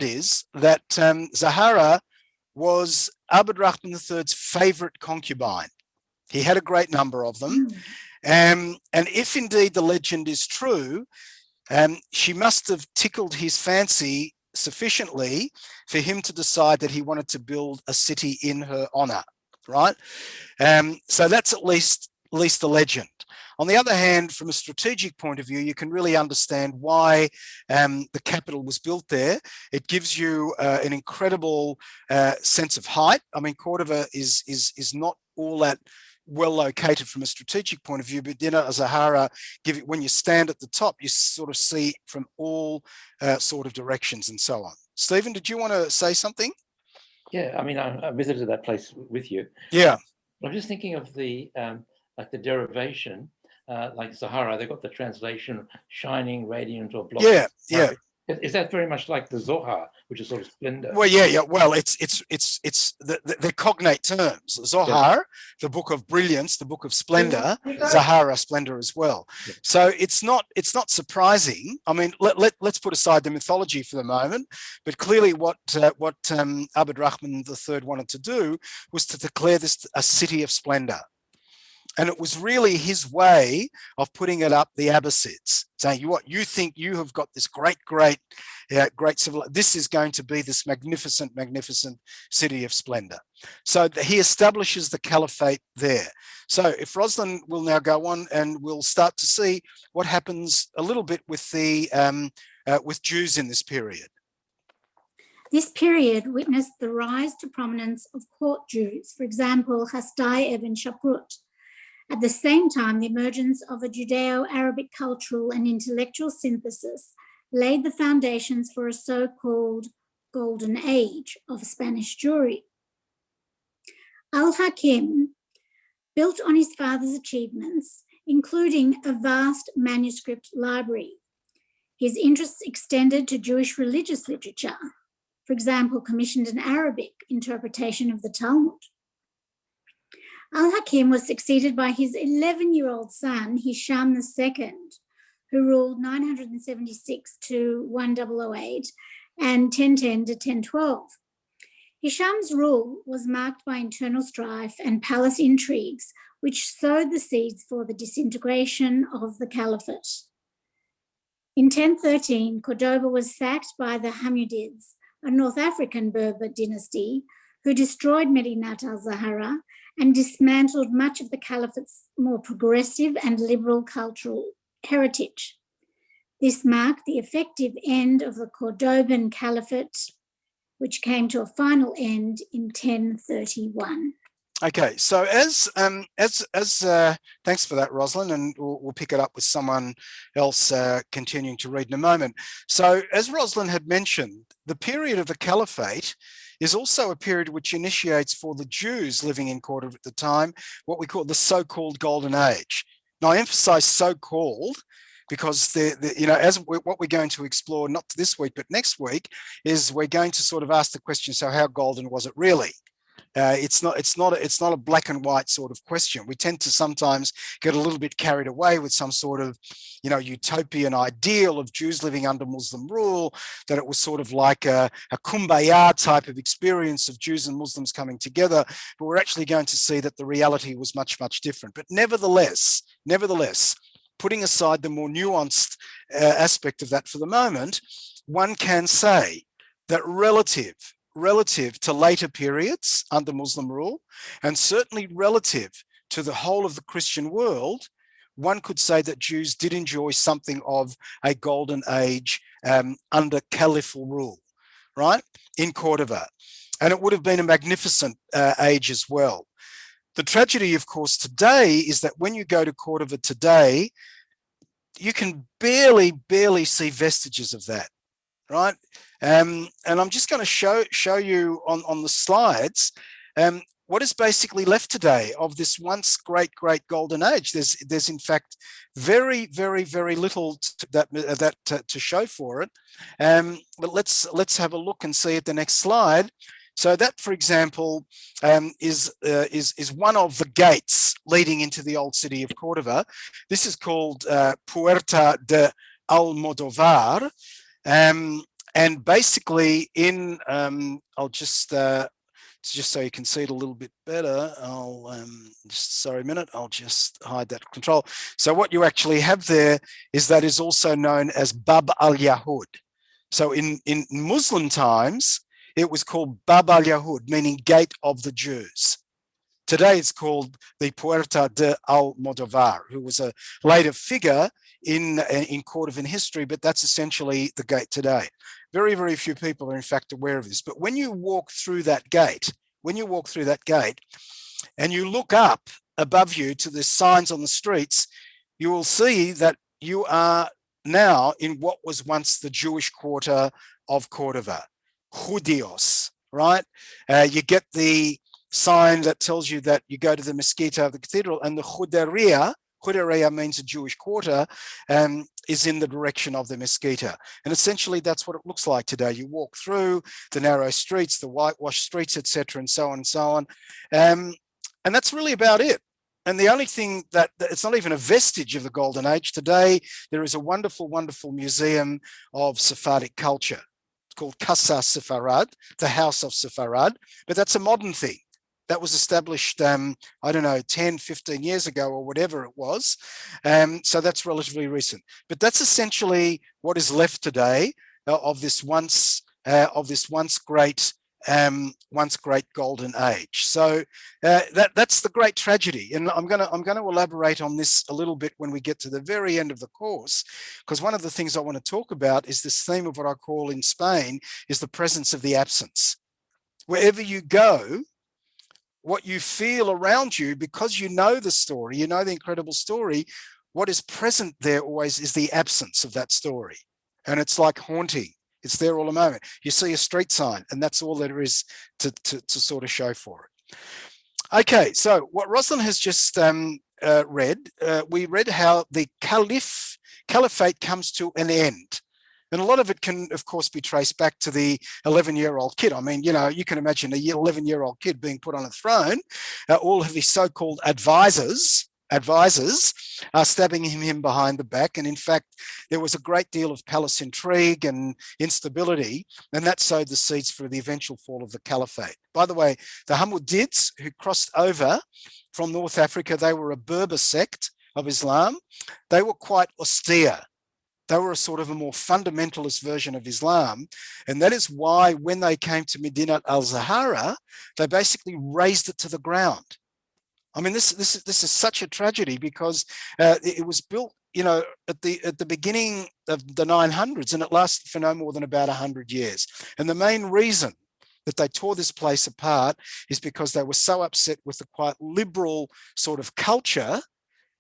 is that Zahara was Abd Rahman III's favorite concubine. He had a great number of them. And if indeed the legend is true, she must have tickled his fancy sufficiently for him to decide that he wanted to build a city in her honor, right? So that's at least the legend. On the other hand, from a strategic point of view, you can really understand why the capital was built there. It gives you an incredible sense of height. I mean, Cordoba is not all that well located from a strategic point of view, but Zahara, when you stand at the top, you sort of see from all sort of directions and so on. Stephen, did you want to say something? Yeah, I mean, I visited that place with you. Yeah. I'm just thinking of the like the derivation, like Zahara, they've got the translation shining, radiant, or block. Yeah. Is that very much like the Zohar, which is sort of splendor? Well, yeah. Well, they're cognate terms. Zohar, the book of brilliance, the book of splendor. Zahara, splendor as well. Yeah. So it's not surprising. I mean, let's put aside the mythology for the moment. But clearly, what Abd Rahman III wanted to do was to declare this a city of splendor. And it was really his way of putting it up the Abbasids, saying, you think you have got this great civil, this is going to be this magnificent city of splendor. So he establishes the caliphate there. So if Rosalind will now go on, and we'll start to see what happens a little bit with the with Jews in this period. This period witnessed the rise to prominence of court Jews, for example, Hasdai ibn Shaprut. At the same time, the emergence of a Judeo-Arabic cultural and intellectual synthesis laid the foundations for a so-called golden age of Spanish Jewry. Al-Hakim built on his father's achievements, including a vast manuscript library. His interests extended to Jewish religious literature, for example, commissioned an Arabic interpretation of the Talmud. Al-Hakim was succeeded by his 11-year-old son, Hisham II, who ruled 976 to 1008 and 1010 to 1012. Hisham's rule was marked by internal strife and palace intrigues, which sowed the seeds for the disintegration of the caliphate. In 1013, Cordoba was sacked by the Hamudids, a North African Berber dynasty, who destroyed Medinat al-Zahara and dismantled much of the caliphate's more progressive and liberal cultural heritage. This marked the effective end of the Cordoban Caliphate, which came to a final end in 1031. Okay, so as thanks for that, Rosalind, and we'll pick it up with someone else continuing to read in a moment. So as Rosalind had mentioned, the period of the Caliphate is also a period which initiates for the Jews living in Cordoba at the time what we call the so-called Golden Age. Now, I emphasize so-called because what we're going to explore, not this week but next week, is we're going to sort of ask the question: so how golden was it really? It's not a black and white sort of question. We tend to sometimes get a little bit carried away with some sort of, utopian ideal of Jews living under Muslim rule, that it was sort of like a kumbaya type of experience of Jews and Muslims coming together. But we're actually going to see that the reality was much, much different. But nevertheless, putting aside the more nuanced aspect of that for the moment, one can say that relative to later periods under Muslim rule, and certainly relative to the whole of the Christian world, one could say that Jews did enjoy something of a golden age under caliphal rule, right, in Cordoba. And it would have been a magnificent age as well. The tragedy, of course, today is that when you go to Cordoba today, you can barely see vestiges of that. Right, and I'm just going to show you on the slides what is basically left today of this once great golden age. There's in fact very little to show for it. But let's have a look and see at the next slide. So that, for example, is one of the gates leading into the old city of Cordoba. This is called Puerta de Almodovar. And And basically in, I'll just so you can see it a little bit better, I'll just, sorry a minute, I'll just hide that control. So what you actually have there is that is also known as Bab al-Yahud. So in Muslim times, it was called Bab al-Yahud, meaning gate of the Jews. Today it's called the Puerta de Almodovar, who was a later figure in Cordovan history, but that's essentially the gate today. Very, very few people are in fact aware of this. But when you walk through that gate, and you look up above you to the signs on the streets, you will see that you are now in what was once the Jewish quarter of Cordova, Judios, right? You get the sign that tells you that you go to the Mezquita of the cathedral, and the Juderia means a Jewish quarter, is in the direction of the Mezquita. And essentially that's what it looks like today. You walk through the narrow streets, the whitewashed streets, etc., and so on and so on. And that's really about it. And the only thing that it's not even a vestige of the Golden Age. Today, there is a wonderful, wonderful museum of Sephardic culture. It's called Casa Sefarad, the House of Sefarad, but that's a modern thing. That was established, I don't know, 10, 15 years ago or whatever it was. So that's relatively recent. But that's essentially what is left today of this once great golden age. So that's the great tragedy, and I'm going to elaborate on this a little bit when we get to the very end of the course, because one of the things I want to talk about is this theme of what I call in Spain is the presence of the absence. Wherever you go, what you feel around you, because you know the story, you know the incredible story, what is present there always is the absence of that story, and it's like haunting. It's there all the moment. You see a street sign, and that's all there is to sort of show for it. Okay, so what Rosalind has just read, we read how the caliphate comes to an end. And a lot of it can, of course, be traced back to the 11-year-old kid. I mean, you know, you can imagine a 11-year-old kid being put on a throne, all of his so-called advisors are stabbing him behind the back. And in fact, there was a great deal of palace intrigue and instability, and that sowed the seeds for the eventual fall of the caliphate. By the way, the Hamudids, who crossed over from North Africa, they were a Berber sect of Islam. They were quite austere. They were a sort of a more fundamentalist version of Islam. And that is why when they came to Medina al-Zahara, they basically razed it to the ground. I mean, this is such a tragedy, because it was built, you know, at the beginning of the 900s, and it lasted for no more than about 100 years. And the main reason that they tore this place apart is because they were so upset with the quite liberal sort of culture,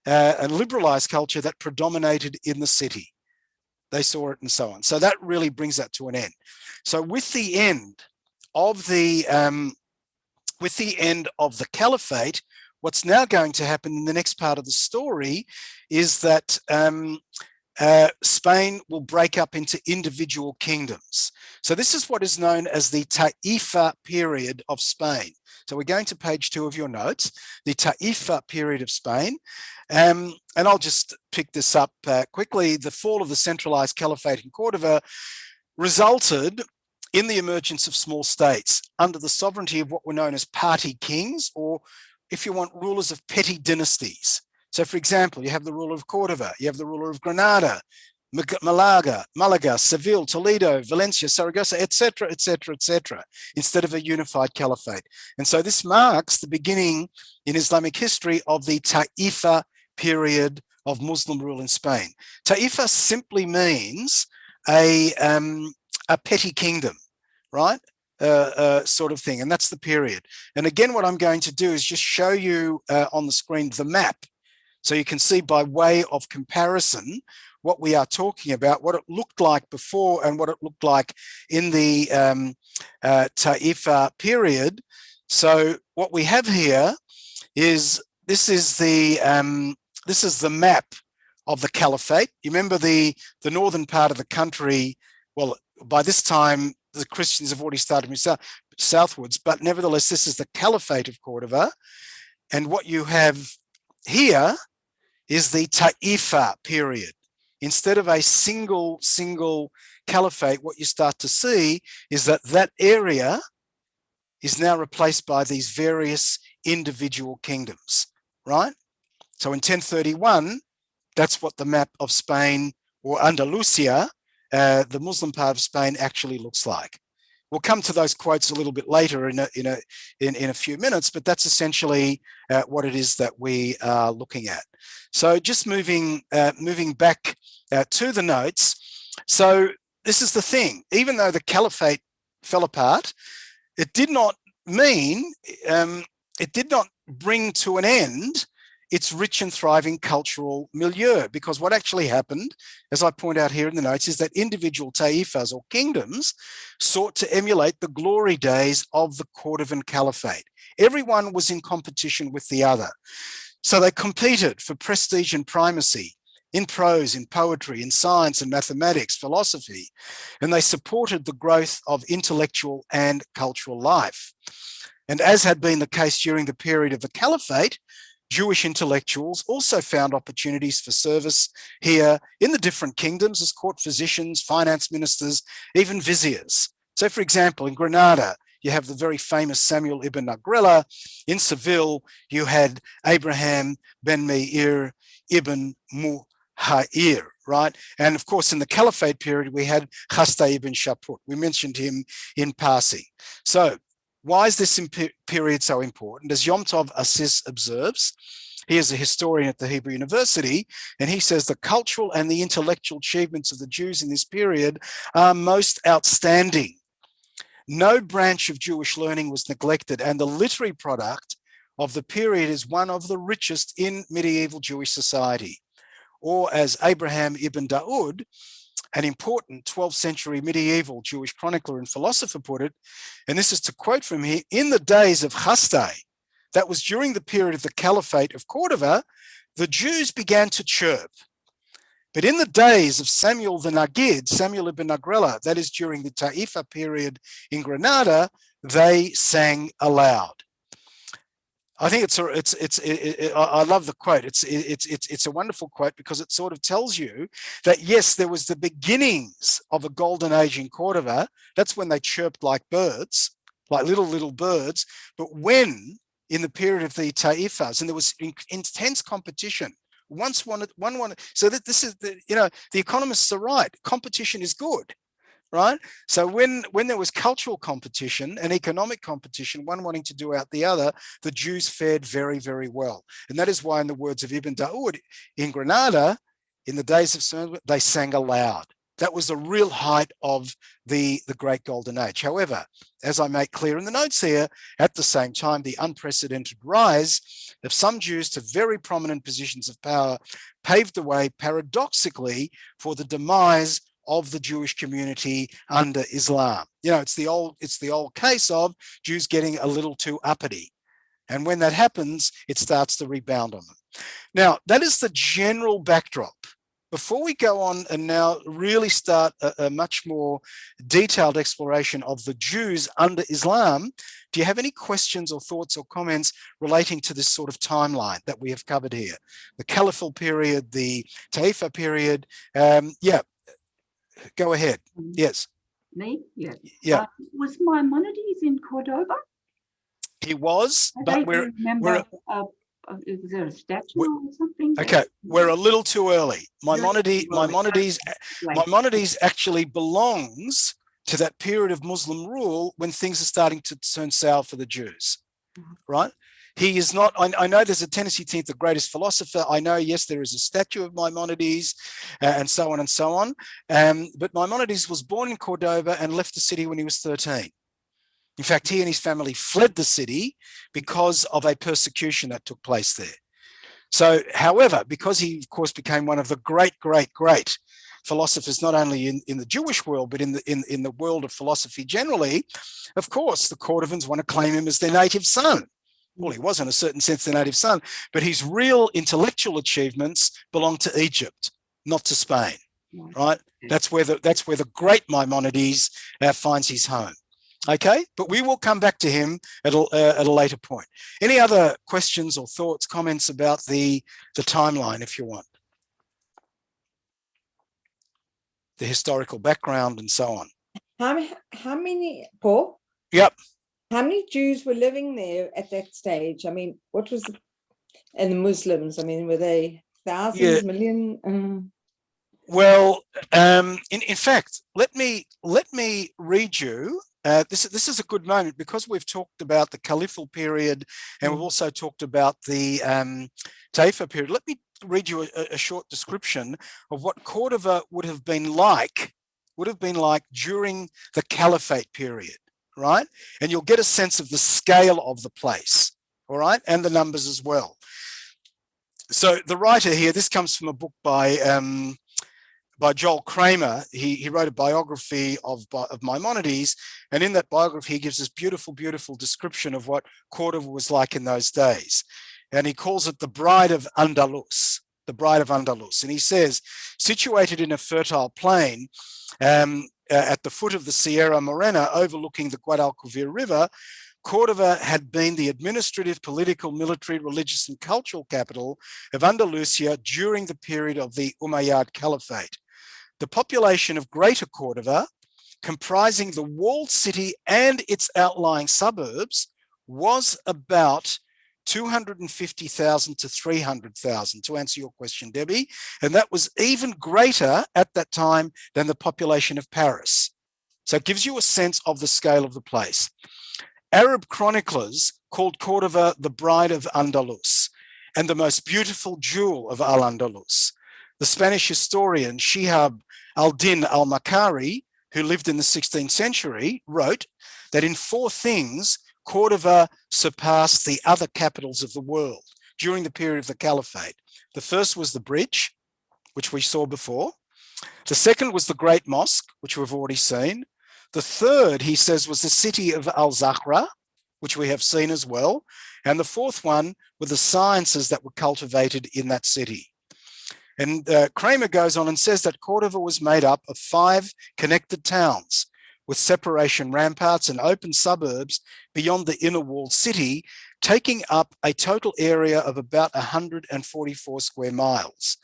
and liberalized culture that predominated in the city. They saw it and so on. So that really brings that to an end. So with the end of the caliphate, what's now going to happen in the next part of the story is that Spain will break up into individual kingdoms. So this is what is known as the Taifa period of Spain. So we're going to page 2 of your notes, the Taifa period of Spain. And I'll just pick this up quickly. The fall of the centralized caliphate in Cordova resulted in the emergence of small states under the sovereignty of what were known as party kings, or if you want, rulers of petty dynasties. So for example, you have the ruler of Cordova, you have the ruler of Granada, Malaga, Seville, Toledo, Valencia, Saragossa, etc., etc., etc., instead of a unified caliphate. And so this marks the beginning in Islamic history of the Taifa period of Muslim rule in Spain. Taifa simply means a petty kingdom, right? Sort of thing, and that's the period. And again, what I'm going to do is just show you on the screen the map, so you can see by way of comparison what we are talking about, what it looked like before and what it looked like in the Taifa period. So what we have here is this is the map of the caliphate. You remember the northern part of the country. Well, by this time the Christians have already started moving southwards, but nevertheless, this is the caliphate of Cordova. And what you have here is the Taifa period. Instead of a single caliphate, what you start to see is that that area is now replaced by these various individual kingdoms, right? So in 1031, that's what the map of Spain, or Andalusia, the Muslim part of Spain, actually looks like. We'll come to those quotes a little bit later in a few minutes, but that's essentially what it is that we are looking at. So just moving back to the notes. So this is the thing, even though the caliphate fell apart, it did not mean, it did not bring to an end its rich and thriving cultural milieu, because what actually happened, as I point out here in the notes, is that individual taifas or kingdoms sought to emulate the glory days of the Cordovan Caliphate. Everyone was in competition with the other. So they competed for prestige and primacy in prose, in poetry, in science and mathematics, philosophy, and they supported the growth of intellectual and cultural life. And as had been the case during the period of the Caliphate, Jewish intellectuals also found opportunities for service here in the different kingdoms as court physicians, finance ministers, even viziers. So for example, in Granada, you have the very famous Samuel ibn Agrela. In Seville, you had Abraham ben Meir ibn Muhair, right? And of course, in the Caliphate period, we had Hasta ibn Shaput. We mentioned him in passing. So why is this period so important? As Yom Tov Assis observes, he is a historian at the Hebrew University, and he says the cultural and the intellectual achievements of the Jews in this period are most outstanding. No branch of Jewish learning was neglected, and the literary product of the period is one of the richest in medieval Jewish society. Or as Abraham ibn Daud, an important 12th century medieval Jewish chronicler and philosopher put it, and this is to quote from here, in the days of Hasdai, that was during the period of the Caliphate of Cordova, the Jews began to chirp. But in the days of Samuel the Nagid, Samuel ibn Agrela, that is during the Taifa period in Granada, they sang aloud. I think I love the quote. It's a wonderful quote because it sort of tells you that yes, there was the beginnings of a golden age in Cordova. That's when they chirped like birds, like little birds. But when in the period of the Taifas, and there was intense competition. One wanted. So that this is the economists are right. Competition is good. Right. So when there was cultural competition and economic competition, one wanting to do out the other, the Jews fared very, very well. And that is why, in the words of Ibn Daud, in Granada, in the days of Samuel, they sang aloud. That was the real height of the Great Golden Age. However, as I make clear in the notes here, at the same time, the unprecedented rise of some Jews to very prominent positions of power paved the way, paradoxically, for the demise of the Jewish community under Islam. It's the old case of Jews getting a little too uppity. And when that happens, it starts to rebound on them. Now, that is the general backdrop. Before we go on and now really start a much more detailed exploration of the Jews under Islam, do you have any questions or thoughts or comments relating to this sort of timeline that we have covered here? The Caliphal period, the Taifa period, go ahead. Yes. Me? Yeah. Yeah. Was Maimonides in Cordoba? He was, but we're is there a statue or something? Okay, we're a little too early. Maimonides actually belongs to that period of Muslim rule when things are starting to turn sour for the Jews, right? He is not, I know there's a tendency to think the greatest philosopher. I know, yes, there is a statue of Maimonides and so on and so on. But Maimonides was born in Cordoba and left the city when he was 13. In fact, he and his family fled the city because of a persecution that took place there. So, however, because he, of course, became one of the great philosophers, not only in the Jewish world, but in the world of philosophy generally, of course, the Cordovans want to claim him as their native son. Well, he was in a certain sense the native son, but his real intellectual achievements belong to Egypt, not to Spain, right? That's where the great Maimonides finds his home. Okay, but we will come back to him at a later point. Any other questions or thoughts, comments about the timeline, if you want? the historical background and so on. How many, Paul? Yep. How many Jews were living there at that stage? I mean, what was and the Muslims? I mean, were they thousands, million? Well, in fact, let me read you. This is a good moment because we've talked about the Caliphal period and we've also talked about the Taifa period. Let me read you a short description of what Cordova would have been like during the Caliphate period, right? And you'll get a sense of the scale of the place, all right, and the numbers as well. So the writer here, this comes from a book by Joel Kramer. He wrote a biography of Maimonides, and in that biography he gives this beautiful, beautiful description of what Cordova was like in those days. And he calls it the Bride of Andalus, the Bride of Andalus. And he says, situated in a fertile plain at the foot of the Sierra Morena overlooking the Guadalquivir River, Cordova had been the administrative, political, military, religious and cultural capital of Andalusia during the period of the Umayyad Caliphate. The population of Greater Cordova, comprising the walled city and its outlying suburbs, was about 250,000 to 300,000, to answer your question, Debbie. And that was even greater at that time than the population of Paris. So it gives you a sense of the scale of the place. Arab chroniclers called Cordova the Bride of Andalus and the most beautiful jewel of Al-Andalus. The Spanish historian Shihab al-Din al-Makari, who lived in the 16th century, wrote that in 4 things, Cordova surpassed the other capitals of the world during the period of the Caliphate. The first was the bridge, which we saw before. The second was the Great Mosque, which we've already seen. The third, he says, was the city of Al-Zahra, which we have seen as well. And the fourth one were the sciences that were cultivated in that city. And Kramer goes on and says that Cordova was made up of 5 connected towns with separation ramparts and open suburbs beyond the inner walled city, taking up a total area of about 144 square miles.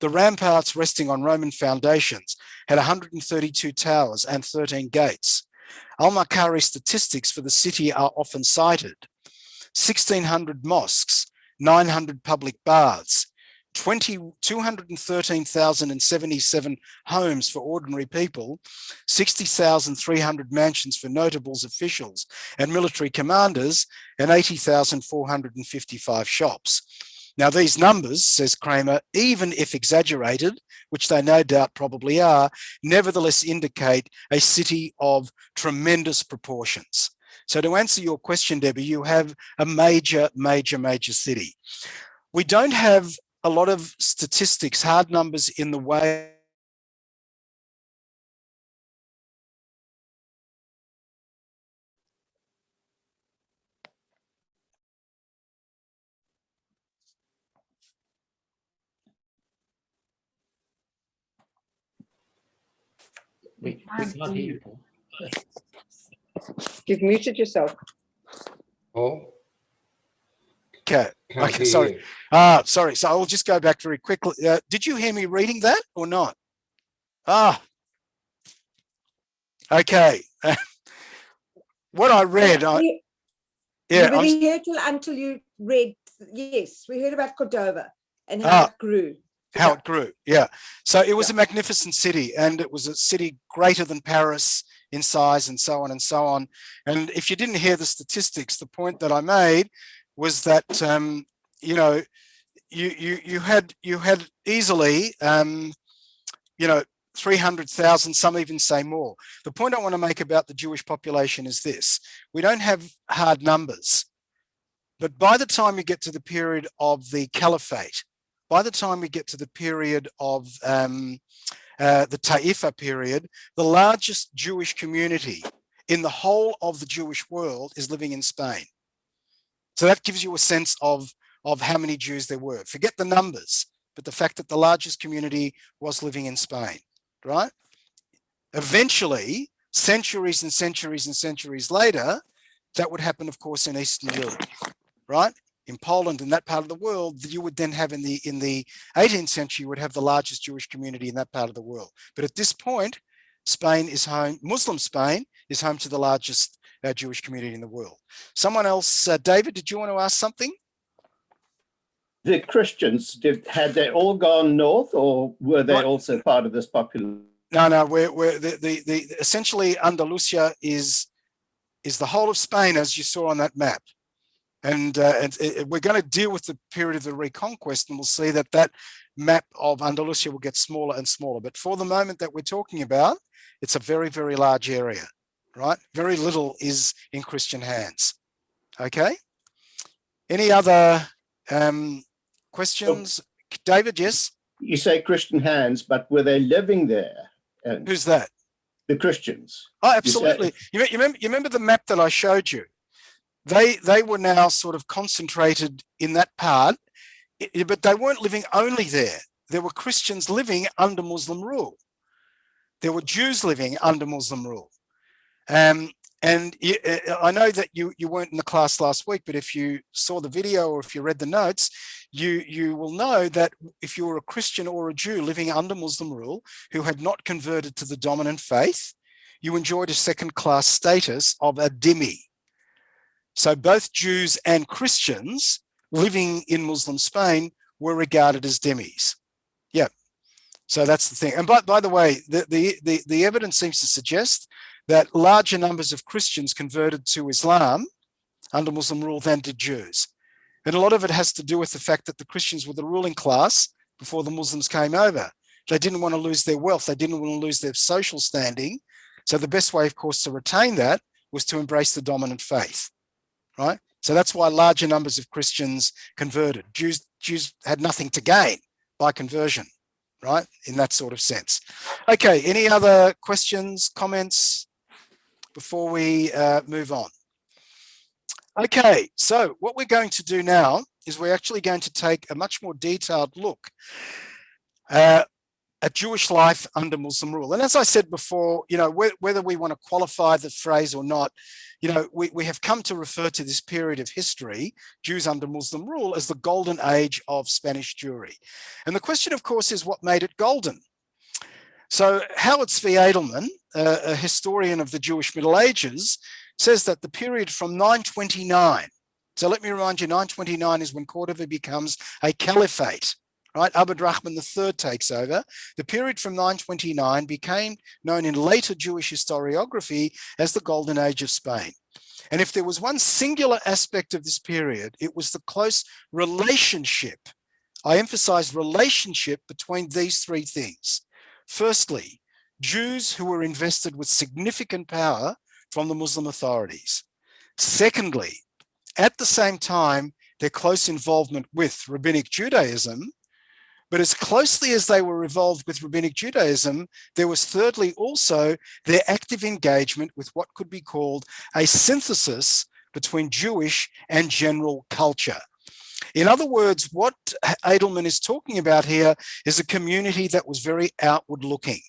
The ramparts, resting on Roman foundations, had 132 towers and 13 gates. Al-Makari statistics for the city are often cited. 1,600 mosques, 900 public baths, 213,077 homes for ordinary people, 60,300 mansions for notables, officials and military commanders, and 80,455 shops. Now, these numbers, says Kramer, even if exaggerated, which they no doubt probably are, nevertheless indicate a city of tremendous proportions. So to answer your question, Debbie, you have a major, major, major city. We don't have a lot of statistics, hard numbers in the way We can't hear you, Paul. You've muted yourself. Oh, Okay, can't okay, hear sorry. you. Sorry, so I'll just go back very quickly. Did you hear me reading that or not? Okay. What I read, We yeah, were here until you read, yes, we heard about Cordova and how it grew. how it grew, yeah. So it was a magnificent city, and it was a city greater than Paris in size and so on and so on. And if you didn't hear the statistics, the point that I made was that, you know, you had easily, you know, 300,000, some even say more. The point I want to make about the Jewish population is this: we don't have hard numbers, but by the time we get to the period of the Caliphate, by the time we get to the period of the Taifa period, the largest Jewish community in the whole of the Jewish world is living in Spain. So that gives you a sense of how many Jews there were. Forget the numbers, but the fact that the largest community was living in Spain, right? Eventually, centuries and centuries and centuries later, that would happen, of course, in Eastern Europe, right? in Poland, in that part of the world, that you would then have in the 18th century, you would have the largest Jewish community in that part of the world. But at this point, Spain is home, Muslim Spain is home to the largest Jewish community in the world. Someone else, David, did you want to ask something? The Christians, had they all gone north, or were they Right. also part of this population? No, we're essentially Andalusia is the whole of Spain, as you saw on that map. And we're going to deal with the period of the Reconquest, and we'll see that that map of Andalusia will get smaller and smaller. But for the moment that we're talking about, it's a very, very large area, right? Very little is in Christian hands. Okay. Any other questions? David, yes? You say Christian hands, but were they living there? And Who's that? the Christians. Oh, absolutely. You remember the map that I showed you? They were now sort of concentrated in that part, but they weren't living only there. There were Christians living under Muslim rule. There were Jews living under Muslim rule. And I know that you weren't in the class last week, but if you saw the video or if you read the notes, you will know that if you were a Christian or a Jew living under Muslim rule who had not converted to the dominant faith, you enjoyed a second-class status of a dhimmi. So both Jews and Christians living in Muslim Spain were regarded as dhimmis. Yeah. So that's the thing. And by the way, the evidence seems to suggest that larger numbers of Christians converted to Islam under Muslim rule than did Jews. And a lot of it has to do with the fact that the Christians were the ruling class before the Muslims came over. They didn't want to lose their wealth. They didn't want to lose their social standing. So the best way, of course, to retain that was to embrace the dominant faith, right? So that's why larger numbers of Christians converted. Jews had nothing to gain by conversion, right? In that sort of sense. Okay, any other questions, comments before we move on? Okay, so what we're going to do now is we're actually going to take a much more detailed look at Jewish life under Muslim rule. And as I said before, you know, whether we want to qualify the phrase or not, you know, we have come to refer to this period of history, Jews under Muslim rule, as the golden age of Spanish Jewry. And the question, of course, is what made it golden? So Howard Zvi Edelman, a historian of the Jewish Middle Ages, says that the period from 929, so let me remind you, 929 is when Cordova becomes a caliphate, right? Abd Rahman III takes over. The period from 929 became known in later Jewish historiography as the Golden Age of Spain. And if there was one singular aspect of this period, it was the close relationship, I emphasize relationship, between these three things. Firstly, Jews who were invested with significant power from the Muslim authorities. Secondly, at the same time, their close involvement with Rabbinic Judaism, but as closely as they were involved with Rabbinic Judaism, there was thirdly also their active engagement with what could be called a synthesis between Jewish and general culture. In other words, what Edelman is talking about here is a community that was very outward looking.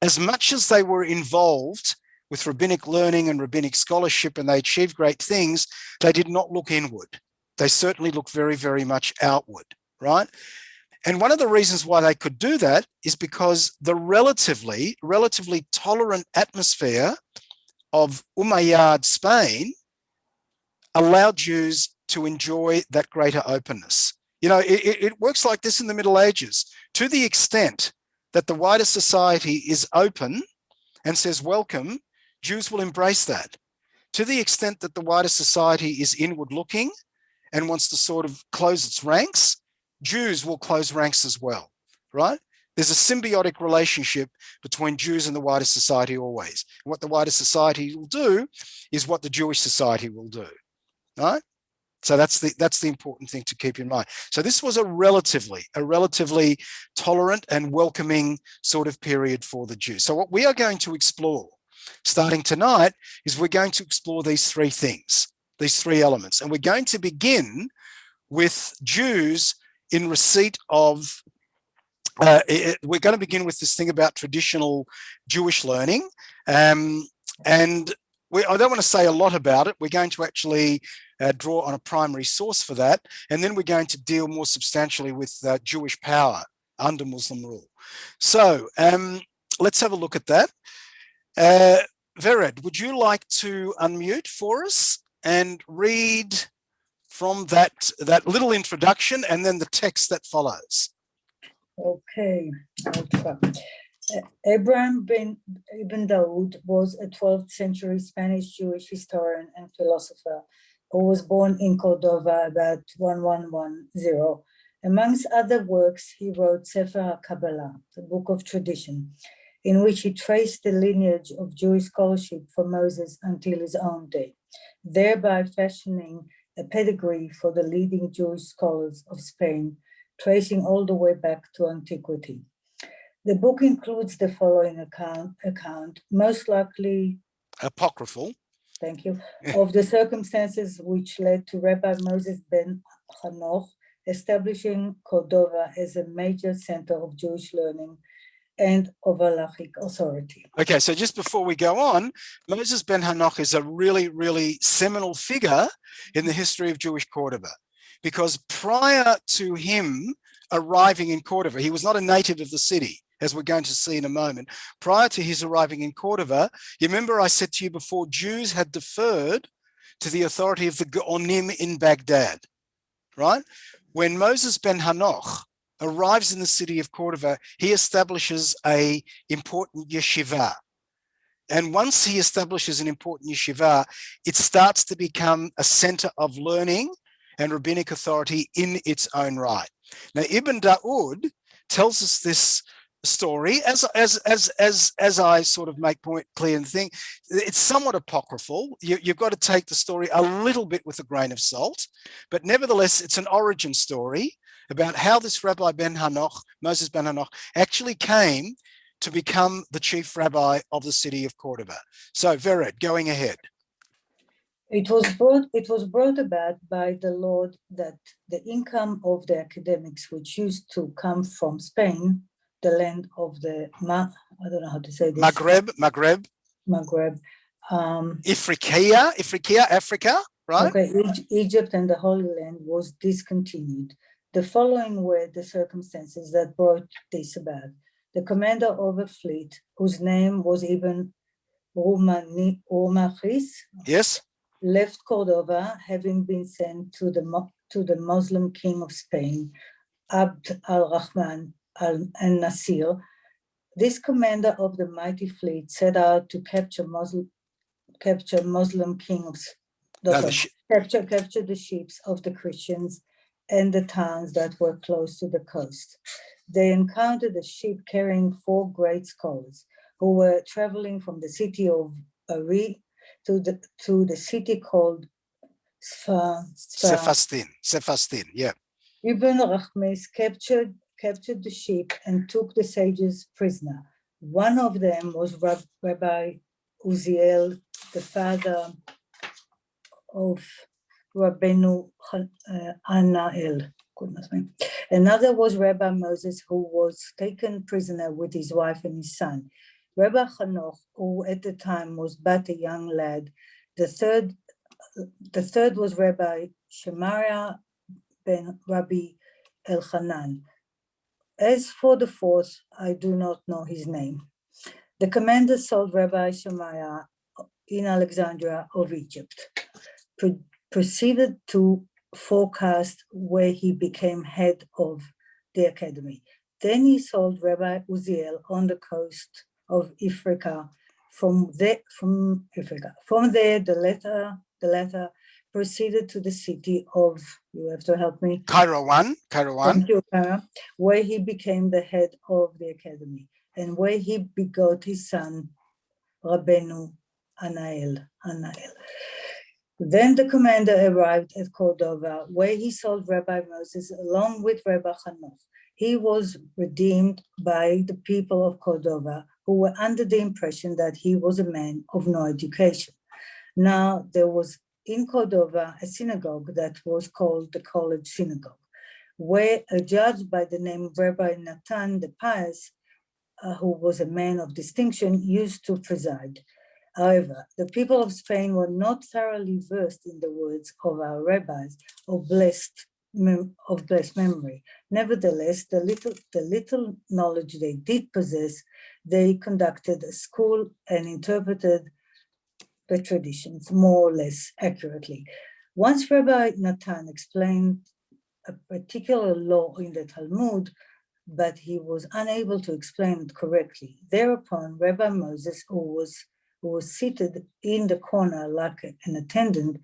As much as they were involved with rabbinic learning and rabbinic scholarship and they achieved great things, they did not look inward. They certainly looked very, very much outward, right? And one of the reasons why they could do that is because the relatively tolerant atmosphere of Umayyad Spain allowed Jews to enjoy that greater openness. You know, it works like this in the Middle Ages. To the extent that the wider society is open and says welcome, Jews will embrace that. To the extent that the wider society is inward looking and wants to sort of close its ranks, Jews will close ranks as well, right? There's a symbiotic relationship between Jews and the wider society always. And what the wider society will do is what the Jewish society will do, right? So that's the important thing to keep in mind. So this was a relatively tolerant and welcoming sort of period for the Jews. So what we are going to explore starting tonight is we're going to explore these three things, these three elements. And we're going to begin with Jews in receipt of, we're going to begin with this thing about traditional Jewish learning. And I don't want to say a lot about it. We're going to actually draw on a primary source for that. And then we're going to deal more substantially with Jewish power under Muslim rule. So let's have a look at that. Vered, would you like to unmute for us and read from that little introduction and then the text that follows? Okay, I'll try. Abraham Ibn Daud was a 12th century Spanish Jewish historian and philosopher who was born in Cordova about 1110. Amongst other works, he wrote Sefer HaKabbalah, the Book of Tradition, in which he traced the lineage of Jewish scholarship from Moses until his own day, thereby fashioning a pedigree for the leading Jewish scholars of Spain, tracing all the way back to antiquity. The book includes the following account, most likely apocryphal, thank you, of the circumstances which led to Rabbi Moses ben Hanoch establishing Cordova as a major center of Jewish learning and of halachic authority. Okay, so just before we go on, Moses ben Hanoch is a really, really seminal figure in the history of Jewish Cordova, because prior to him arriving in Cordova, he was not a native of the city, as we're going to see in a moment. Prior to his arriving in Cordova, you remember I said to you before, Jews had deferred to the authority of the Gaonim in Baghdad, right? When Moses ben Hanoch arrives in the city of Cordova, he establishes an important yeshiva. And once he establishes an important yeshiva, it starts to become a center of learning and rabbinic authority in its own right. Now, Ibn Daud tells us this story, as I sort of make point clear and think, it's somewhat apocryphal. You've got to take the story a little bit with a grain of salt, but nevertheless, it's an origin story about how this Rabbi ben Hanoch, Moses ben Hanoch, actually came to become the chief rabbi of the city of Cordova. So, Vered, going ahead. It was brought about by the law that the income of the academics, which used to come from Spain, the land of the, I don't know how to say this. Maghreb. Ifriqiya, Africa, right? Okay, Egypt and the Holy Land was discontinued. The following were the circumstances that brought this about. The commander of a fleet, whose name was Ibn Urmachis, yes, left Cordova, having been sent to the Muslim king of Spain, Abd al-Rahman al-Nasir. This commander of the mighty fleet set out to capture Muslim king of capture the ships of the Christians and the towns that were close to the coast. They encountered a ship carrying 4 great scholars who were traveling from the city of Ari to the city called Sephastin, yeah. Ibn Rahmes captured the ship and took the sages prisoner. One of them was Rabbi Uziel, the father of Rabbeinu Anael. Another was Rabbi Moses, who was taken prisoner with his wife and his son. Rabbi Hanoch, who at the time was but a young lad. The third was Rabbi Shemariah ben Rabbi Elchanan. As for the fourth, I do not know his name. The commander sold Rabbi Shemariah in Alexandria of Egypt, proceeded to forecast where he became head of the academy. Then he sold Rabbi Uziel on the coast of Ifrica. From there, the latter proceeded to the city of, you have to help me. Kairouan. Thank you, where he became the head of the academy and where he begot his son, Rabbeinu Anael. Then the commander arrived at Cordova, where he sold Rabbi Moses along with Rabbi Hanoch. He was redeemed by the people of Cordova, who were under the impression that he was a man of no education. Now there was in Cordova a synagogue that was called the College Synagogue, where a judge by the name of Rabbi Natan the Pious, who was a man of distinction, used to preside. However, the people of Spain were not thoroughly versed in the words of our rabbis of blessed memory. Nevertheless, the little knowledge they did possess, they conducted a school and interpreted the traditions more or less accurately. Once Rabbi Natan explained a particular law in the Talmud, but he was unable to explain it correctly. Thereupon, Rabbi Moses, who was seated in the corner like an attendant,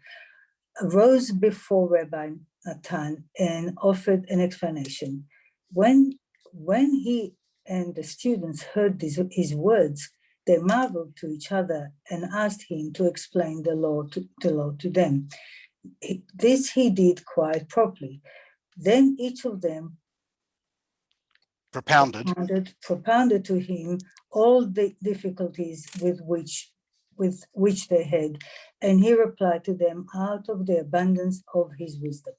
rose before Rabbi Natan and offered an explanation. When he and the students heard his words, they marveled to each other and asked him to explain the law to them. This he did quite properly. Then each of them propounded to him all the difficulties with which they had, and he replied to them out of the abundance of his wisdom.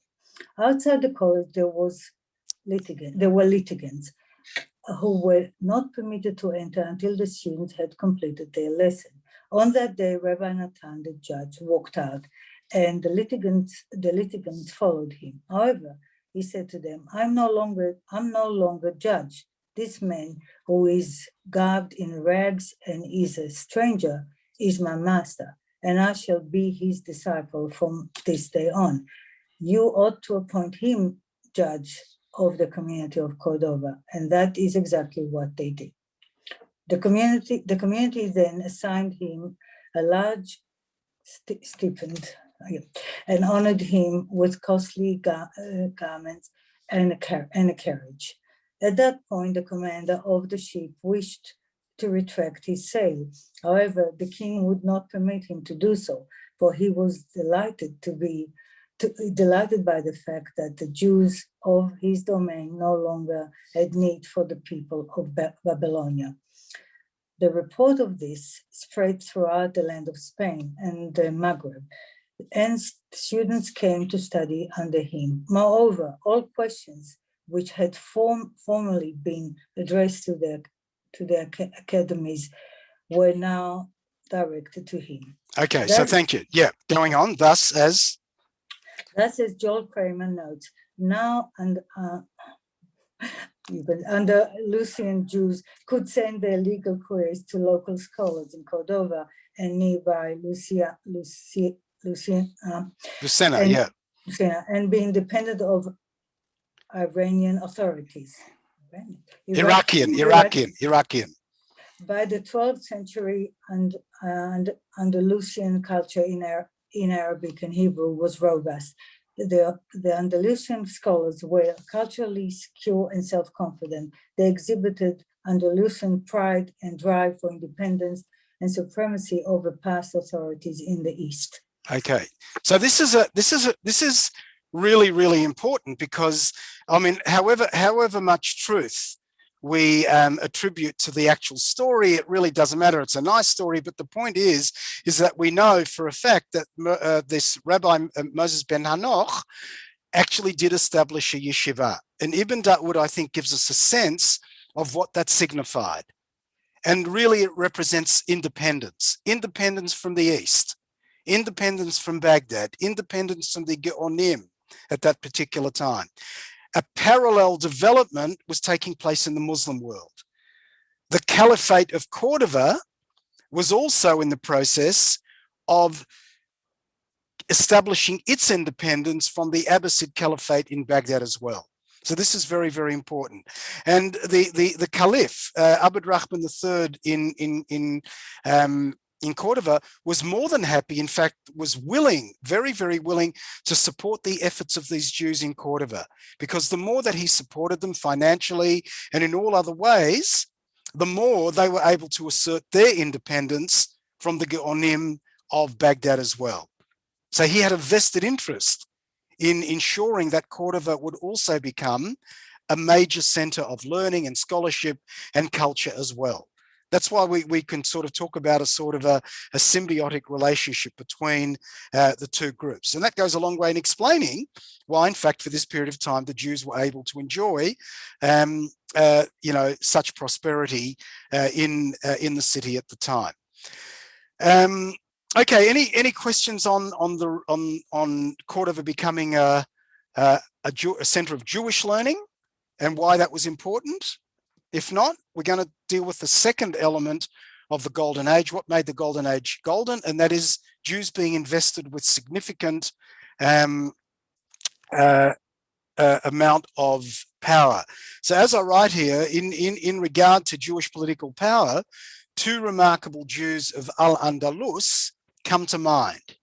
Outside the college, there were litigants who were not permitted to enter until the students had completed their lesson. On that day, Rabbi Natan, the judge, walked out, and the litigants followed him. However, he said to them, I'm no longer judge. This man who is garbed in rags and is a stranger is my master, and I shall be his disciple from this day on. You ought to appoint him judge of the community of Cordova, and that is exactly what they did. The community then assigned him a large stipend and honored him with costly garments and a carriage. At that point, the commander of the ship wished to retract his sail. However, the king would not permit him to do so, for he was delighted by the fact that the Jews of his domain no longer had need for the people of Babylonia. The report of this spread throughout the land of Spain and the Maghreb, and students came to study under him. Moreover, all questions which had formerly been addressed to the academies were now directed to him. Okay, so thank you. Yeah, going on. Thus, as Joel Kramer notes, now under Lucian, Jews could send their legal queries to local scholars in Cordova and nearby Lucena, and be independent of Iranian authorities. Iraqian. By the 12th century, and Andalusian culture in Arabic and Hebrew was robust. The Andalusian scholars were culturally secure and self-confident. They exhibited Andalusian pride and drive for independence and supremacy over past authorities in the East. Okay, so this is really, really important, because I mean, however much truth we attribute to the actual story, it really doesn't matter. It's a nice story, but the point is that we know for a fact that this Rabbi Moses ben Hanoch actually did establish a yeshiva. And Ibn Dawood, I think, gives us a sense of what that signified. And really it represents independence from the East, independence from Baghdad, independence from the Geonim at that particular time. A parallel development was taking place in the Muslim world. The Caliphate of Cordova was also in the process of establishing its independence from the Abbasid Caliphate in Baghdad as well. So this is very, very important. And the Caliph, Abd Rahman III in Cordova was more than happy, in fact, was willing, very, very willing to support the efforts of these Jews in Cordova, because the more that he supported them financially and in all other ways, the more they were able to assert their independence from the Geonim of Baghdad as well. So he had a vested interest in ensuring that Cordova would also become a major center of learning and scholarship and culture as well. That's why we can sort of talk about a sort of a symbiotic relationship between the two groups. And that goes a long way in explaining why, in fact, for this period of time, the Jews were able to enjoy, such prosperity in the city at the time. Okay, any questions on Cordova becoming a center of Jewish learning and why that was important? If not, we're going to deal with the second element of the Golden Age, what made the Golden Age golden, and that is Jews being invested with significant amount of power. So as I write here, in regard to Jewish political power, two remarkable Jews of Al-Andalus come to mind.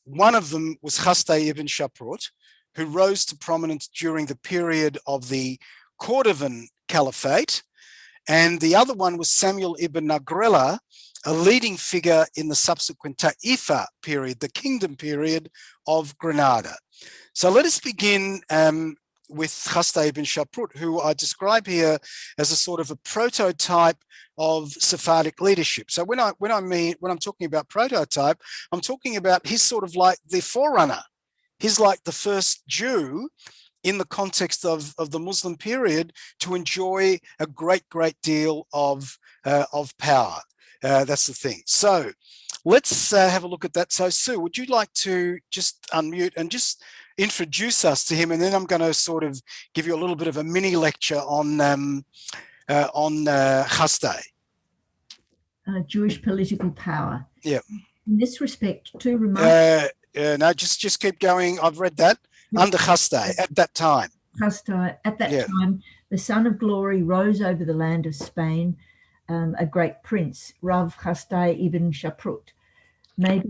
One of them was Chasdai ibn Shaprut, who rose to prominence during the period of the Cordovan Caliphate, and the other one was Samuel ibn Nagrela, a leading figure in the subsequent Ta'ifa period, the kingdom period of Granada. So let us begin with Chasdai ibn Shaprut, who I describe here as a sort of a prototype of Sephardic leadership. So when I'm talking about prototype, I'm talking about he's sort of like the forerunner. He's like the first Jew in the context of the Muslim period to enjoy a great deal of power. That's the thing. So let's have a look at that. So Sue, would you like to just unmute and just introduce us to him, and then I'm going to sort of give you a little bit of a mini lecture on Chasdai. Jewish political power. Yeah. In this respect, two remarks. No, just keep going. I've read that. Under Chasdai at that time. Chasdai, at that time, the Son of Glory rose over the land of Spain, a great prince, Rav Chasdai ibn Shaprut. May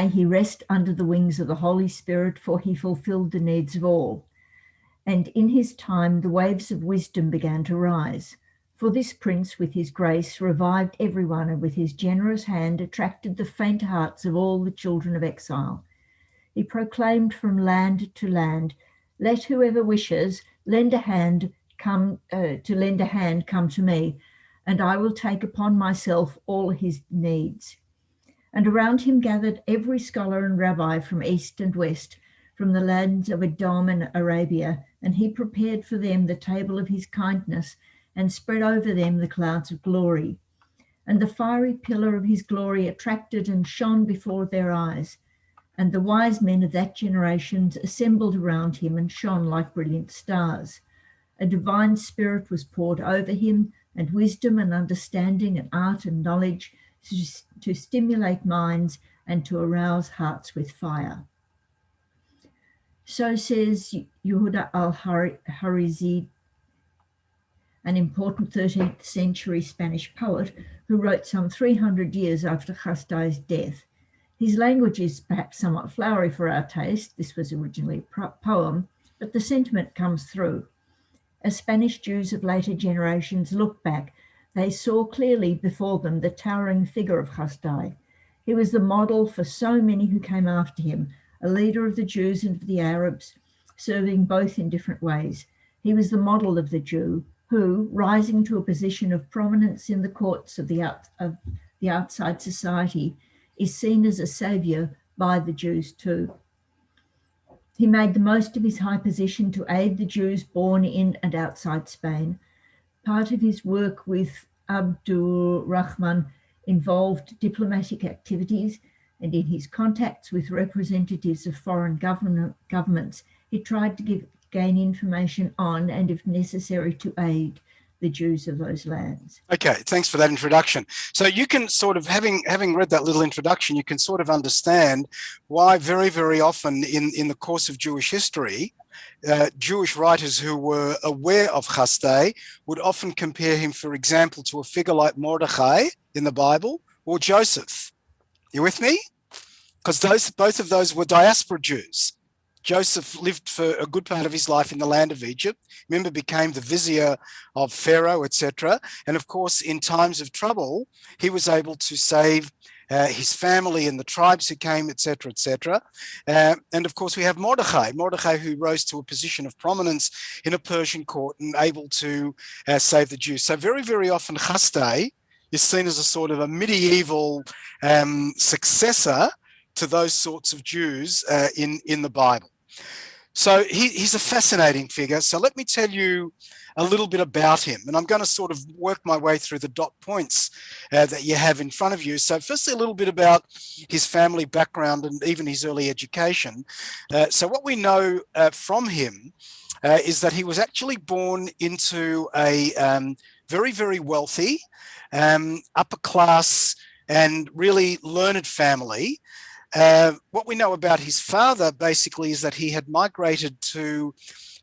he rest under the wings of the Holy Spirit, for he fulfilled the needs of all. And in his time, the waves of wisdom began to rise. For this prince, with his grace, revived everyone, and with his generous hand attracted the faint hearts of all the children of exile. He proclaimed from land to land, let whoever wishes lend a hand come to me, and I will take upon myself all his needs. And around him gathered every scholar and rabbi from east and west, from the lands of Edom and Arabia, and he prepared for them the table of his kindness and spread over them the clouds of glory. And the fiery pillar of his glory attracted and shone before their eyes. And the wise men of that generation assembled around him and shone like brilliant stars. A divine spirit was poured over him, and wisdom and understanding and art and knowledge to stimulate minds and to arouse hearts with fire. So says Yehuda al-Harizi, an important 13th century Spanish poet who wrote some 300 years after Chasdai's death. His language is perhaps somewhat flowery for our taste. This was originally a poem, but the sentiment comes through. As Spanish Jews of later generations look back, they saw clearly before them the towering figure of Chasdai. He was the model for so many who came after him, a leader of the Jews and of the Arabs, serving both in different ways. He was the model of the Jew who, rising to a position of prominence in the courts of the outside society, is seen as a savior by the Jews too. He made the most of his high position to aid the Jews born in and outside Spain. Part of his work with Abdul Rahman involved diplomatic activities, and in his contacts with representatives of foreign governments, he tried to gain information on, and if necessary, to aid the Jews of those lands. Okay, thanks for that introduction. So you can sort of, having read that little introduction, you can sort of understand why very often in the course of Jewish history, Jewish writers who were aware of Chasdai would often compare him, for example, to a figure like Mordechai in the Bible or Joseph. You with me? Because both of those were diaspora Jews. Joseph lived for a good part of his life in the land of Egypt, remember, became the vizier of Pharaoh, etc. And of course, in times of trouble, he was able to save his family and the tribes who came, etc., etc. And of course, we have Mordechai who rose to a position of prominence in a Persian court and able to save the Jews. So very often, Chasdai is seen as a sort of a medieval successor to those sorts of Jews in the Bible. So he's a fascinating figure. So let me tell you a little bit about him. And I'm going to sort of work my way through the dot points that you have in front of you. So firstly, a little bit about his family background and even his early education. So what we know from him is that he was actually born into a very, very wealthy, upper class and really learned family. What we know about his father basically is that he had migrated to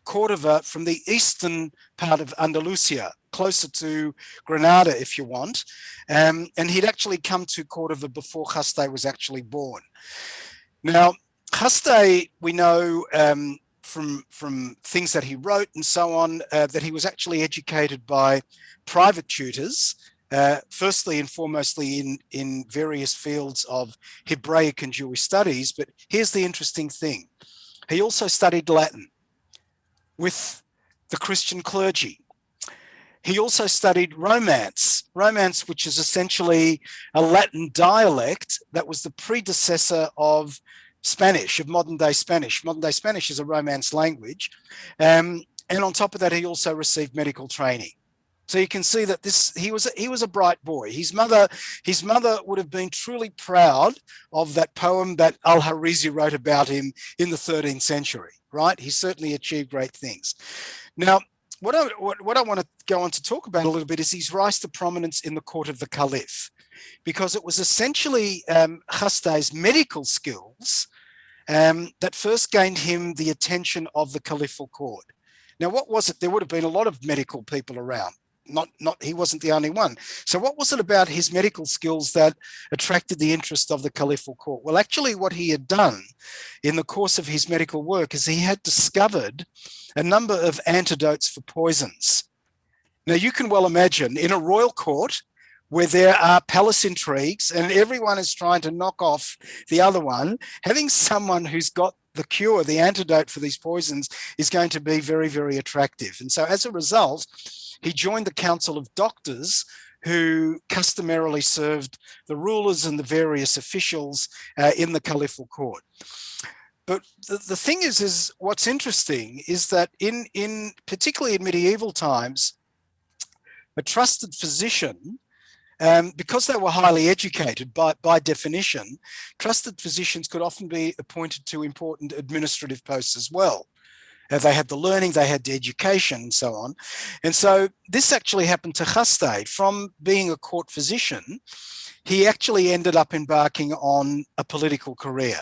Cordoba from the eastern part of Andalusia, closer to Granada, if you want. And he'd actually come to Cordoba before Hasdai was actually born. Now, Hasdai, we know from things that he wrote and so on, that he was actually educated by private tutors, firstly and foremostly in various fields of Hebraic and Jewish studies. But here's the interesting thing. He also studied Latin with the Christian clergy. He also studied Romance, which is essentially a Latin dialect that was the predecessor of Spanish, of modern day Spanish. Modern day Spanish is a Romance language. And on top of that, he also received medical training. So you can see that he was a bright boy. His mother would have been truly proud of that poem that Al-Harizi wrote about him in the 13th century, right? He certainly achieved great things. Now, what I want to go on to talk about a little bit is his rise to prominence in the court of the Caliph, because it was essentially Hasdai's medical skills that first gained him the attention of the Caliphal court. Now, what was it? There would have been a lot of medical people around. He wasn't the only one. So what was it about his medical skills that attracted the interest of the Caliphal court? Well, actually what he had done in the course of his medical work is he had discovered a number of antidotes for poisons. Now you can well imagine in a royal court where there are palace intrigues and everyone is trying to knock off the other one, having someone who's got the cure, the antidote for these poisons is going to be very, very attractive. And so as a result, he joined the Council of Doctors who customarily served the rulers and the various officials in the Caliphal court. But the thing is what's interesting is that in particularly in medieval times, a trusted physician, because they were highly educated by definition, trusted physicians could often be appointed to important administrative posts as well. They had the learning, they had the education and so on. And so this actually happened to Hasdai. From being a court physician, he actually ended up embarking on a political career.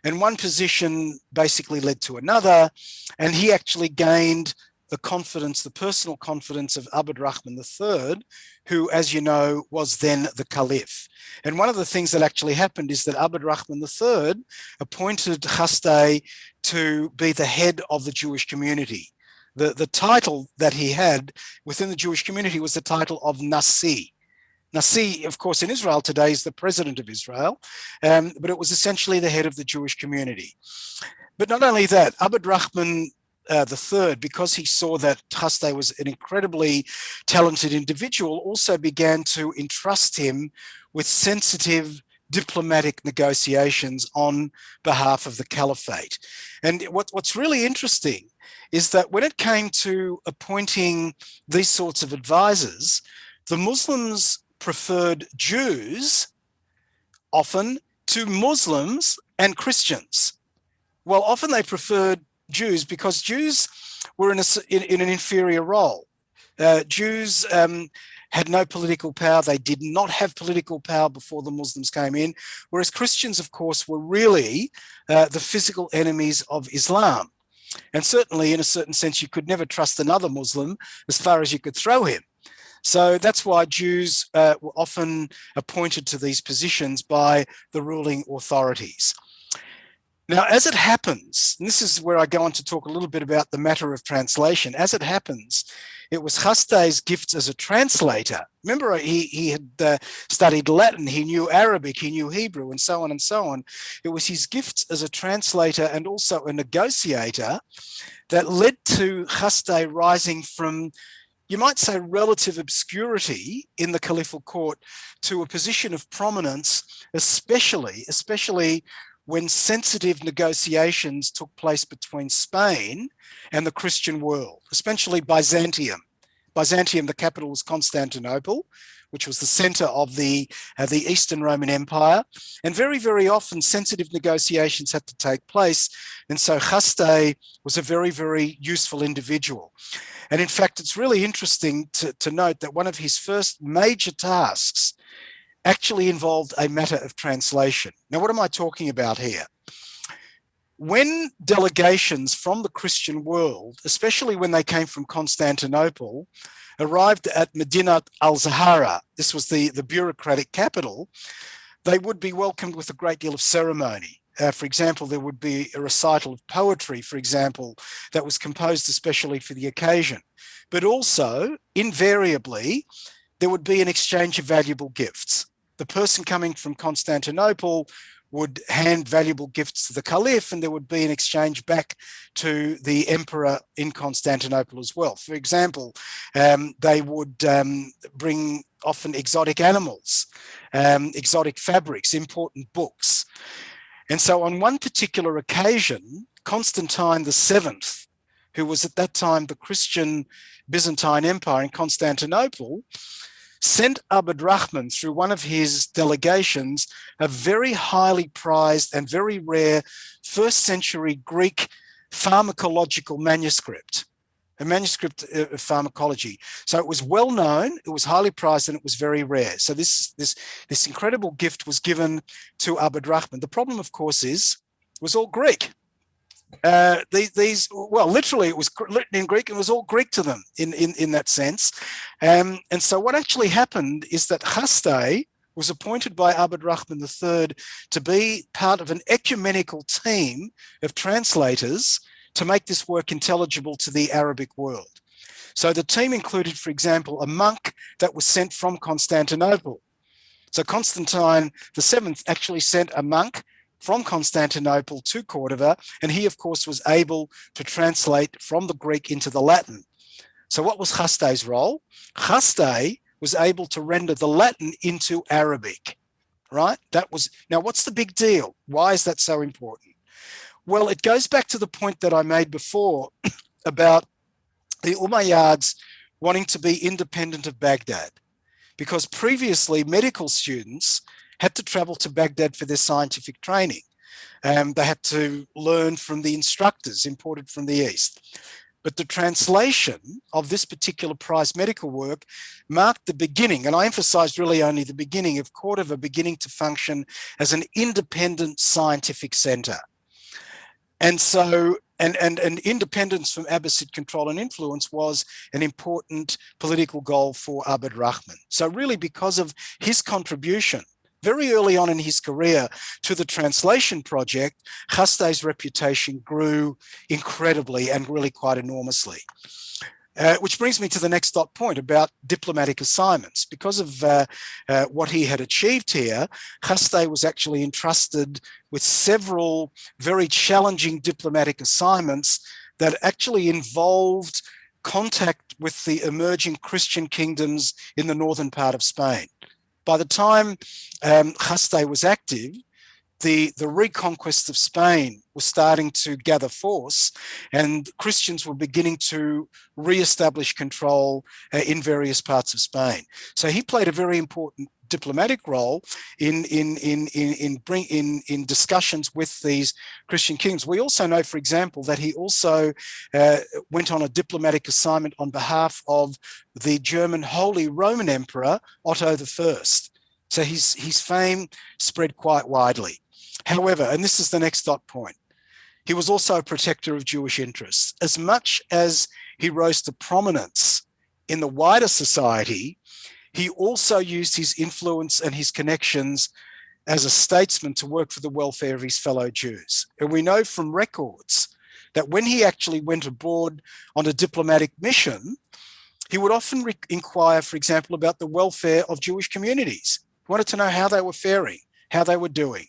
And one position basically led to another, and he actually gained the confidence, the personal confidence of Abd Rahman III, who, as you know, was then the Caliph. And one of the things that actually happened is that Abd Rahman III appointed Hasdai to be the head of the Jewish community. The title that he had within the Jewish community was the title of Nasi. Nasi, of course, in Israel today is the president of Israel, but it was essentially the head of the Jewish community. But not only that, Abd Rahman the third, because he saw that Hasdai was an incredibly talented individual, also began to entrust him with sensitive diplomatic negotiations on behalf of the caliphate. And what's really interesting is that when it came to appointing these sorts of advisors, the Muslims preferred Jews often to Muslims and Christians. Well, often they preferred Jews because Jews were in an inferior role. Jews had no political power. They did not have political power before the Muslims came in, whereas Christians, of course, were really the physical enemies of Islam. And certainly, in a certain sense, you could never trust another Muslim as far as you could throw him. So that's why Jews were often appointed to these positions by the ruling authorities. Now, as it happens, and this is where I go on to talk a little bit about the matter of translation. As it happens, it was Hasdai's gifts as a translator. Remember, he had studied Latin, he knew Arabic, he knew Hebrew, and so on and so on. It was his gifts as a translator and also a negotiator that led to Hasdai rising from, you might say, relative obscurity in the Caliphal court to a position of prominence, especially when sensitive negotiations took place between Spain and the Christian world, especially Byzantium. Byzantium, the capital was Constantinople, which was the center of the Eastern Roman Empire. And very, very often sensitive negotiations had to take place. And so Chastai was a very, very useful individual. And in fact, it's really interesting to note that one of his first major tasks actually involved a matter of translation. Now, what am I talking about here? When delegations from the Christian world, especially when they came from Constantinople, arrived at Medinat al-Zahara, this was the bureaucratic capital, they would be welcomed with a great deal of ceremony. For example, there would be a recital of poetry, for example, that was composed especially for the occasion. But also, invariably, there would be an exchange of valuable gifts. The person coming from Constantinople would hand valuable gifts to the Caliph, and there would be an exchange back to the emperor in Constantinople as well. For example, they would bring often exotic animals, exotic fabrics, important books. And so on one particular occasion, Constantine VII, who was at that time the Christian Byzantine Empire in Constantinople, sent Abd Rahman through one of his delegations a very highly prized and very rare first century Greek pharmacological manuscript, a manuscript of pharmacology. So it was well known, it was highly prized, and it was very rare. So this incredible gift was given to Abd Rahman. The problem, of course, is it was all Greek. Well, literally it was written in Greek, and it was all Greek to them in that sense. And so what actually happened is that Chastai was appointed by Abd Rahman III to be part of an ecumenical team of translators to make this work intelligible to the Arabic world. So the team included, for example, a monk that was sent from Constantinople. So Constantine VII actually sent a monk from Constantinople to Cordova, and he, of course, was able to translate from the Greek into the Latin. So what was Chastai's role? Chastai was able to render the Latin into Arabic, right? Now what's the big deal? Why is that so important? Well, it goes back to the point that I made before about the Umayyads wanting to be independent of Baghdad, because previously medical students had to travel to Baghdad for their scientific training. They had to learn from the instructors imported from the East. But the translation of this particular prized medical work marked the beginning, and I emphasized really only the beginning, of Cordova beginning to function as an independent scientific center. And so, and independence from Abbasid control and influence was an important political goal for Abd Rahman. So really, because of his contribution very early on in his career to the translation project, Chastai's reputation grew incredibly and really quite enormously. Which brings me to the next dot point about diplomatic assignments. Because of what he had achieved here, Chastai was actually entrusted with several very challenging diplomatic assignments that actually involved contact with the emerging Christian kingdoms in the northern part of Spain. By the time Chastai was active, the reconquest of Spain was starting to gather force, and Christians were beginning to re-establish control in various parts of Spain. So he played a very important diplomatic role in discussions with these Christian kings. We also know, for example, that he also went on a diplomatic assignment on behalf of the German Holy Roman Emperor Otto I. So his fame spread quite widely. However, and this is the next dot point, he was also a protector of Jewish interests. As much as he rose to prominence in the wider society, he also used his influence and his connections as a statesman to work for the welfare of his fellow Jews. And we know from records that when he actually went abroad on a diplomatic mission, he would often inquire, for example, about the welfare of Jewish communities. He wanted to know how they were faring, how they were doing.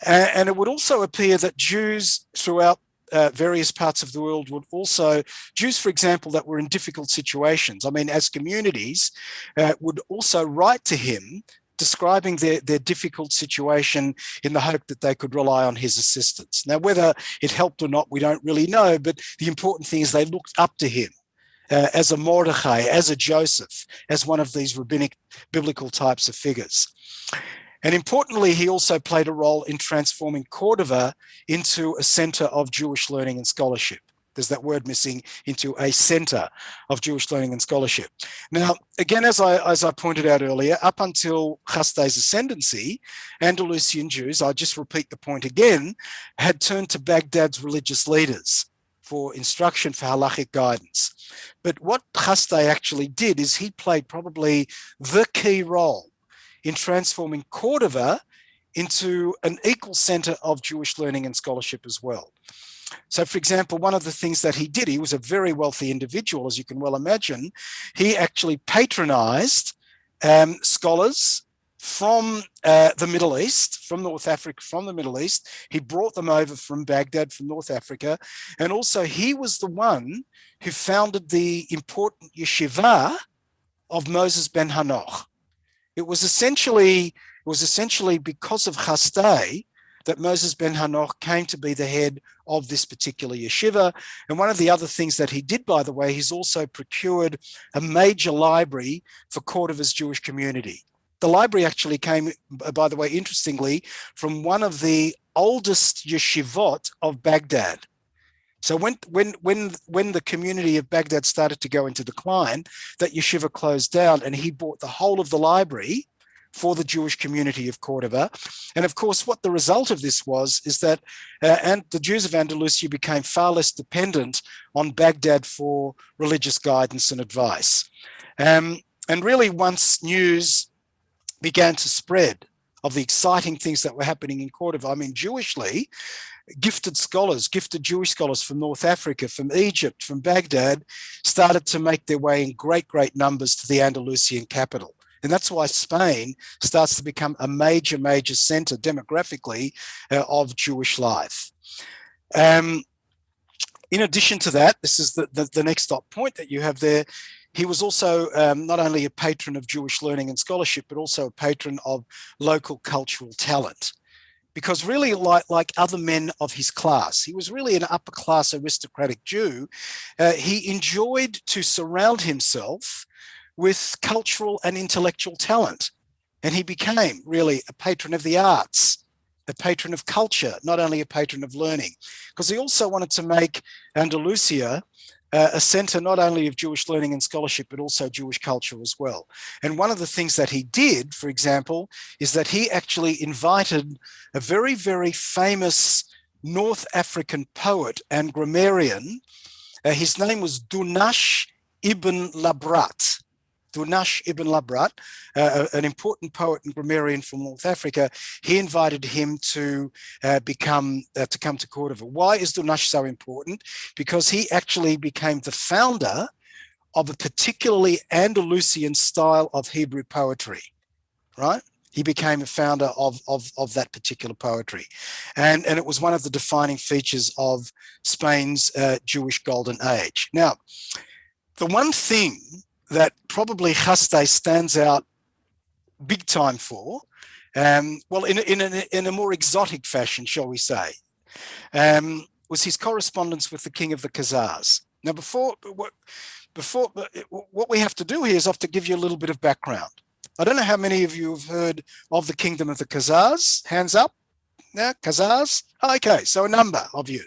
And it would also appear that Jews throughout various parts of the world would also, Jews, for example, that were in difficult situations, I mean, as communities, would also write to him describing their difficult situation in the hope that they could rely on his assistance. Now, whether it helped or not, we don't really know, but the important thing is they looked up to him as a Mordechai, as a Joseph, as one of these rabbinic biblical types of figures. And importantly, he also played a role in transforming Cordova into a center of Jewish learning and scholarship. There's that word missing, into a center of Jewish learning and scholarship. Now, again, as I pointed out earlier, up until Chasdai's ascendancy, Andalusian Jews, I just repeat the point again, had turned to Baghdad's religious leaders for instruction, for halachic guidance. But what Chasdai actually did is he played probably the key role in transforming Cordova into an equal center of Jewish learning and scholarship as well. So, for example, one of the things that he did, he was a very wealthy individual, as you can well imagine. He actually patronized scholars from the Middle East, from North Africa, from the Middle East. He brought them over from Baghdad, from North Africa. And also he was the one who founded the important yeshiva of Moses ben Hanoch. It was essentially because of Chasdai that Moses ben Hanoch came to be the head of this particular yeshiva. And one of the other things that he did, by the way, he's also procured a major library for Cordova's Jewish community. The library actually came, by the way, interestingly, from one of the oldest yeshivot of Baghdad. So when the community of Baghdad started to go into decline, that yeshiva closed down, and he bought the whole of the library for the Jewish community of Cordova. And of course, what the result of this is that and the Jews of Andalusia became far less dependent on Baghdad for religious guidance and advice. And really, once news began to spread of the exciting things that were happening in Cordova, I mean, Jewishly, gifted Jewish scholars from North Africa, from Egypt, from Baghdad, started to make their way in great, great numbers to the Andalusian capital. And that's why Spain starts to become a major, major center demographically of Jewish life. In addition to that, this is the next stop point that you have there. He was also not only a patron of Jewish learning and scholarship, but also a patron of local cultural talent. Because really, like other men of his class, he was really an upper class aristocratic Jew. He enjoyed to surround himself with cultural and intellectual talent. And he became really a patron of the arts, a patron of culture, not only a patron of learning, because he also wanted to make Andalusia a center not only of Jewish learning and scholarship, but also Jewish culture as well. And one of the things that he did, for example, is that he actually invited a very, very famous North African poet and grammarian. His name was Dunash ibn Labrat. Dunash ibn Labrat, an important poet and grammarian from North Africa. He invited him to come to Cordova. Why is Dunash so important? Because he actually became the founder of a particularly Andalusian style of Hebrew poetry, right? He became a founder of that particular poetry. And it was one of the defining features of Spain's Jewish Golden Age. Now, the one thing that probably Chasdai stands out big time for, well, in a more exotic fashion, shall we say, was his correspondence with the king of the Khazars. Now, what we have to do here is I have to give you a little bit of background. I don't know how many of you have heard of the kingdom of the Khazars. Hands up. Yeah, Khazars. Okay, so a number of you.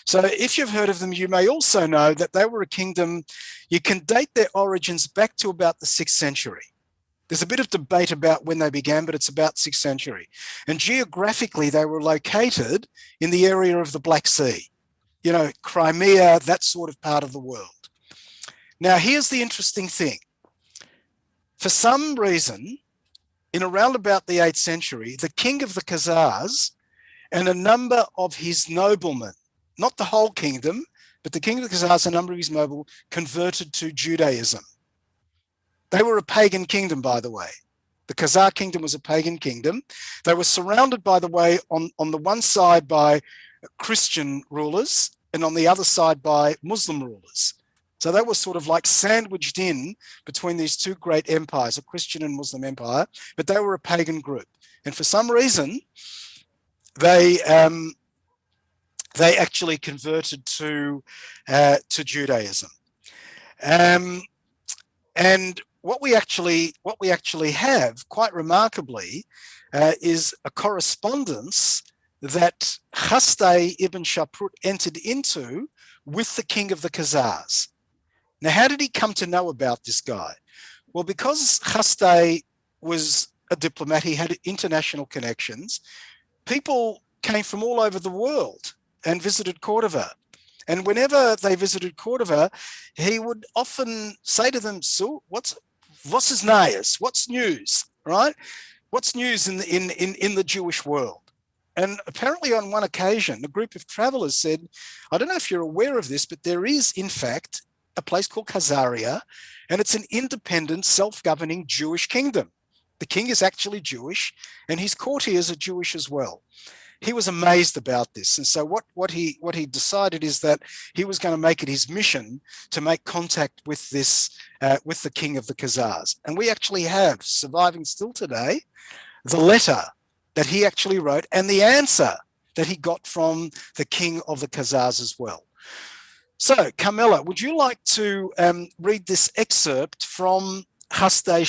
So if you've heard of them, you may also know that they were a kingdom. You can date their origins back to about the 6th century. There's a bit of debate about when they began, but it's about 6th century. And geographically, they were located in the area of the Black Sea, you know, Crimea, that sort of part of the world. Now, here's the interesting thing. For some reason, in around about the 8th century, the king of the Khazars and a number of his noblemen, not the whole kingdom, but the king of the Khazars, a number of his noblemen, converted to Judaism. They were a pagan kingdom, by the way. The Khazar kingdom was a pagan kingdom. They were surrounded, by the way, on the one side by Christian rulers and on the other side by Muslim rulers. So they were sort of like sandwiched in between these two great empires, a Christian and Muslim empire, but they were a pagan group. And for some reason, they actually converted to Judaism. And what we actually have, quite remarkably, is a correspondence that Hasdai ibn Shaprut entered into with the king of the Khazars. Now, how did he come to know about this guy? Well, because Hasdai was a diplomat, he had international connections. People came from all over the world and visited Cordoba. And whenever they visited Cordoba, he would often say to them, "So, was ist Neues? What's news, right? What's news in the Jewish world?" And apparently on one occasion, a group of travelers said, "I don't know if you're aware of this, but there is, in fact, a place called Khazaria, and it's an independent, self-governing Jewish kingdom. The king is actually Jewish, and his courtiers are Jewish as well." He was amazed about this. And so what he decided is that he was going to make it his mission to make contact with this, with the king of the Khazars. And we actually have, surviving still today, the letter that he actually wrote and the answer that he got from the king of the Khazars as well. So, Carmela, would you like to read this excerpt from Hasdai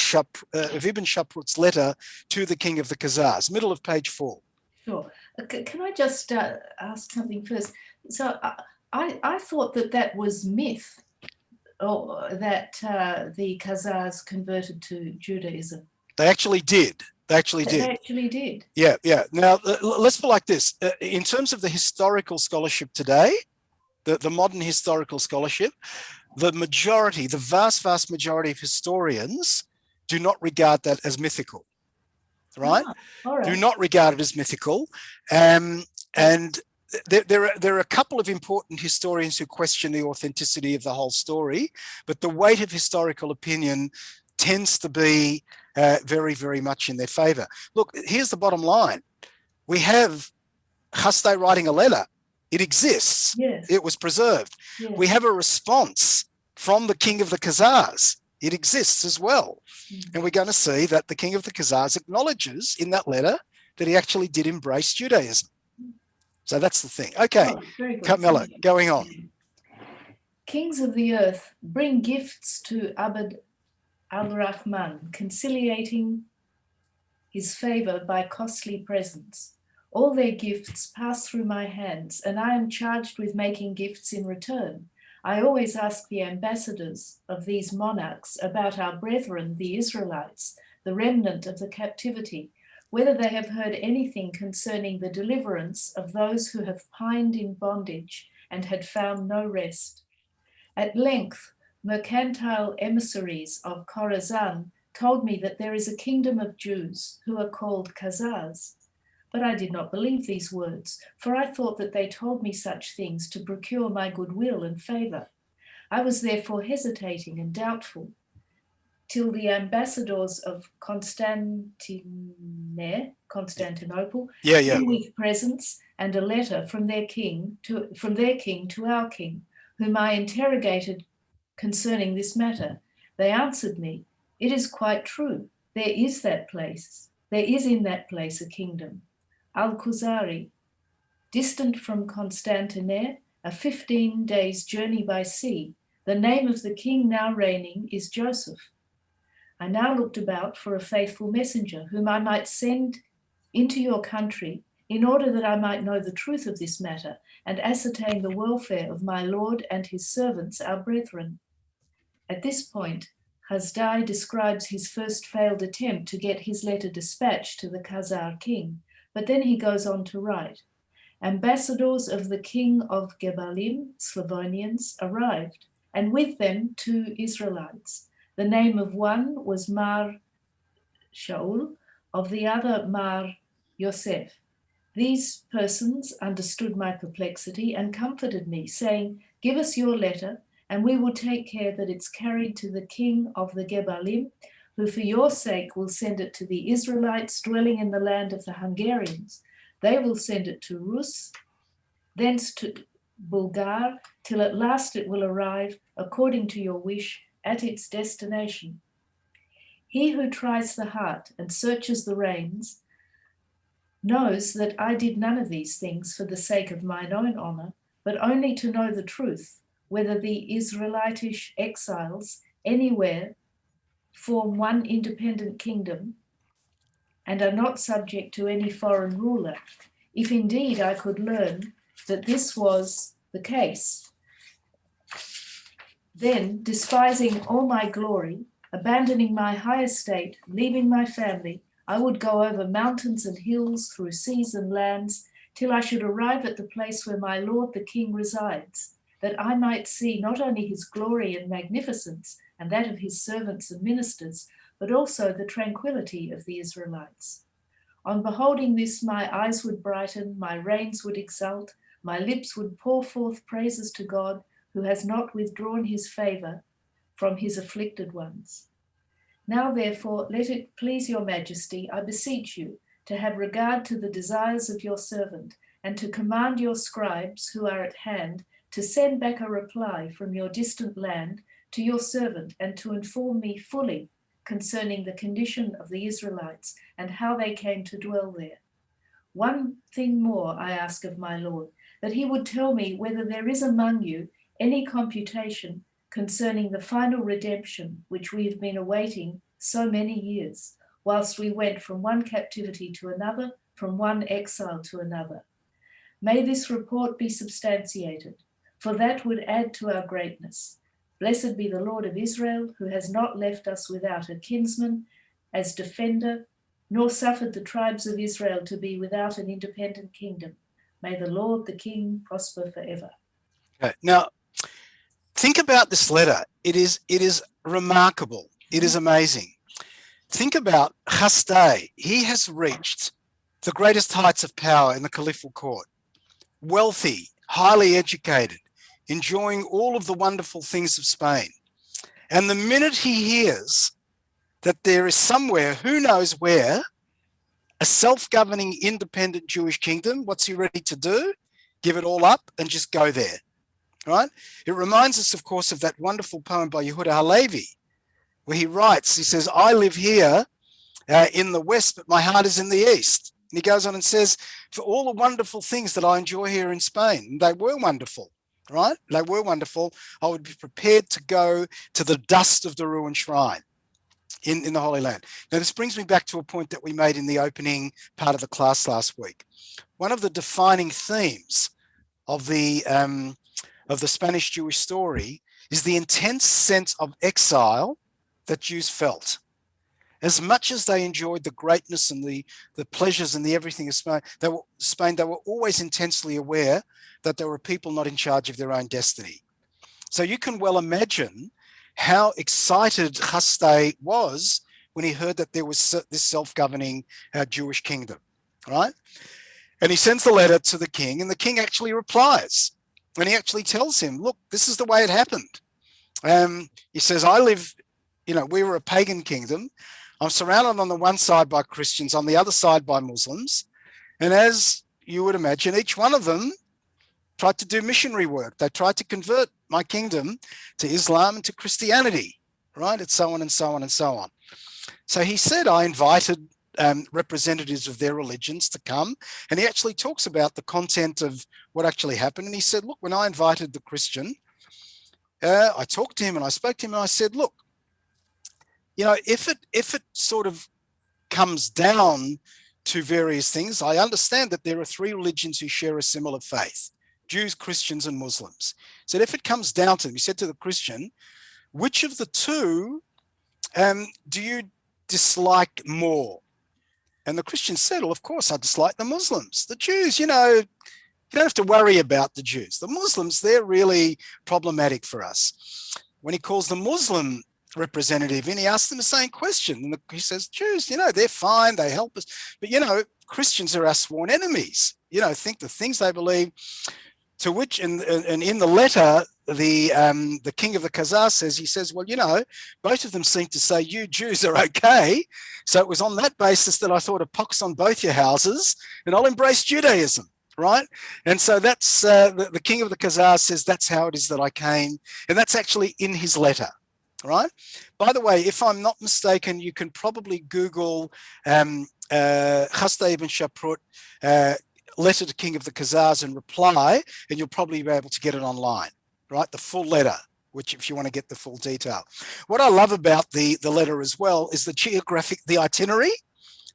of Ibn Shaprut's letter to the king of the Khazars, middle of page 4? Sure. Can I just ask something first? So I thought that was myth, or that the Khazars converted to Judaism. They actually did. They actually did. Yeah. Now, let's put it like this. In terms of the historical scholarship today, the modern historical scholarship, the vast majority of historians do not regard that as mythical. Right? All right. Do not regard it as mythical. And there are a couple of important historians who question the authenticity of the whole story, but the weight of historical opinion tends to be very, very much in their favor. Look, here's the bottom line. We have Hasdai writing a letter. It exists. Yes. It was preserved. Yes. We have a response from the king of the Khazars. It exists as well. And we're going to see that the king of the Khazars acknowledges in that letter that he actually did embrace Judaism. So that's the thing. Okay, Carmela, going on. Kings of the earth, bring gifts to Abd al-Rahman, conciliating his favor by costly presents. All their gifts pass through my hands, and I am charged with making gifts in return. I always ask the ambassadors of these monarchs about our brethren, the Israelites, the remnant of the captivity, whether they have heard anything concerning the deliverance of those who have pined in bondage and had found no rest. At length, mercantile emissaries of Khorasan told me that there is a kingdom of Jews who are called Khazars. But I did not believe these words, for I thought that they told me such things to procure my goodwill and favor. I was therefore hesitating and doubtful, till the ambassadors of Constantinople, came with presents and a letter from their king to our king, whom I interrogated concerning this matter. They answered me, "It is quite true. There is in that place a kingdom, Al-Khuzari, distant from Constantinople, a 15 days' journey by sea. The name of the king now reigning is Joseph." I now looked about for a faithful messenger whom I might send into your country in order that I might know the truth of this matter and ascertain the welfare of my lord and his servants, our brethren. At this point, Hasdai describes his first failed attempt to get his letter dispatched to the Khazar king, but then he goes on to write, ambassadors of the king of Gebalim, Slavonians, arrived, and with them 2 Israelites. The name of one was Mar Shaul, of the other Mar Yosef. These persons understood my perplexity and comforted me, saying, "Give us your letter, and we will take care that it's carried to the king of the Gebalim, who for your sake will send it to the Israelites dwelling in the land of the Hungarians. They will send it to Rus, thence to Bulgar, till at last it will arrive, according to your wish, at its destination. He who tries the heart and searches the reins knows that I did none of these things for the sake of mine own honour, but only to know the truth, whether the Israelitish exiles anywhere form one independent kingdom and are not subject to any foreign ruler. If indeed I could learn that this was the case, then, despising all my glory, abandoning my high estate, leaving my family, I would go over mountains and hills, through seas and lands, till I should arrive at the place where my Lord the King resides, that I might see not only his glory and magnificence, and that of his servants and ministers, but also the tranquility of the Israelites. On beholding this, my eyes would brighten, my reins would exult, my lips would pour forth praises to God, who has not withdrawn his favour from his afflicted ones. Now, therefore, let it please your majesty, I beseech you, to have regard to the desires of your servant, and to command your scribes who are at hand to send back a reply from your distant land to your servant, and to inform me fully concerning the condition of the Israelites and how they came to dwell there. One thing more I ask of my Lord, that he would tell me whether there is among you any computation concerning the final redemption which we have been awaiting so many years, whilst we went from one captivity to another, from one exile to another. May this report be substantiated, for that would add to our greatness. Blessed be the Lord of Israel, who has not left us without a kinsman as defender, nor suffered the tribes of Israel to be without an independent kingdom. May the Lord the King prosper forever. Okay. Now, think about this letter. It is remarkable. It is amazing. Think about Hasdai. He has reached the greatest heights of power in the caliphal court. Wealthy, highly educated, enjoying all of the wonderful things of Spain. And the minute he hears that there is somewhere, who knows where, a self-governing independent Jewish kingdom, what's he ready to do? Give it all up and just go there, right? It reminds us, of course, of that wonderful poem by Yehuda Halevi, where he writes, he says, I live here in the West, but my heart is in the East. And he goes on and says, for all the wonderful things that I enjoy here in Spain, they were wonderful, right? They were wonderful. I would be prepared to go to the dust of the ruined shrine in the Holy Land. Now, this brings me back to a point that we made in the opening part of the class last week. One of the defining themes of the Spanish Jewish story is the intense sense of exile that Jews felt. As much as they enjoyed the greatness and the pleasures and the everything of Spain, they were always intensely aware that there were people not in charge of their own destiny. So you can well imagine how excited Hasdai was when he heard that there was this self-governing Jewish kingdom, right? And he sends the letter to the king, and the king actually replies. And he actually tells him, look, this is the way it happened. He says, I live, we were a pagan kingdom. I'm surrounded on the one side by Christians, on the other side by Muslims. And as you would imagine, each one of them tried to do missionary work. They tried to convert my kingdom to Islam and to Christianity, right? And so on and so on and so on. So he said, I invited representatives of their religions to come. And he actually talks about the content of what actually happened. And he said, look, when I invited the Christian, I talked to him and I spoke to him and I said, look, if it sort of comes down to various things, I understand that there are three religions who share a similar faith: Jews, Christians, and Muslims. So if it comes down to them, he said to the Christian, which of the two do you dislike more? And the Christian said, well, of course, I dislike the Muslims. The Jews, you don't have to worry about the Jews. The Muslims, they're really problematic for us. When he calls the Muslim representative in, he asks them the same question. And he says, Jews, they're fine, they help us. But, Christians are our sworn enemies. Think the things they believe. To which, and in the letter, the king of the Khazars says, well, both of them seem to say you Jews are okay. So it was on that basis that I thought a pox on both your houses and I'll embrace Judaism, right? And so that's the king of the Khazars says, that's how it is that I came. And that's actually in his letter, right? By the way, if I'm not mistaken, you can probably Google Khastei ibn Shaprut, letter to king of the Khazars and reply, and you'll probably be able to get it online, right? The full letter, which if you want to get the full detail. What I love about the letter as well is the itinerary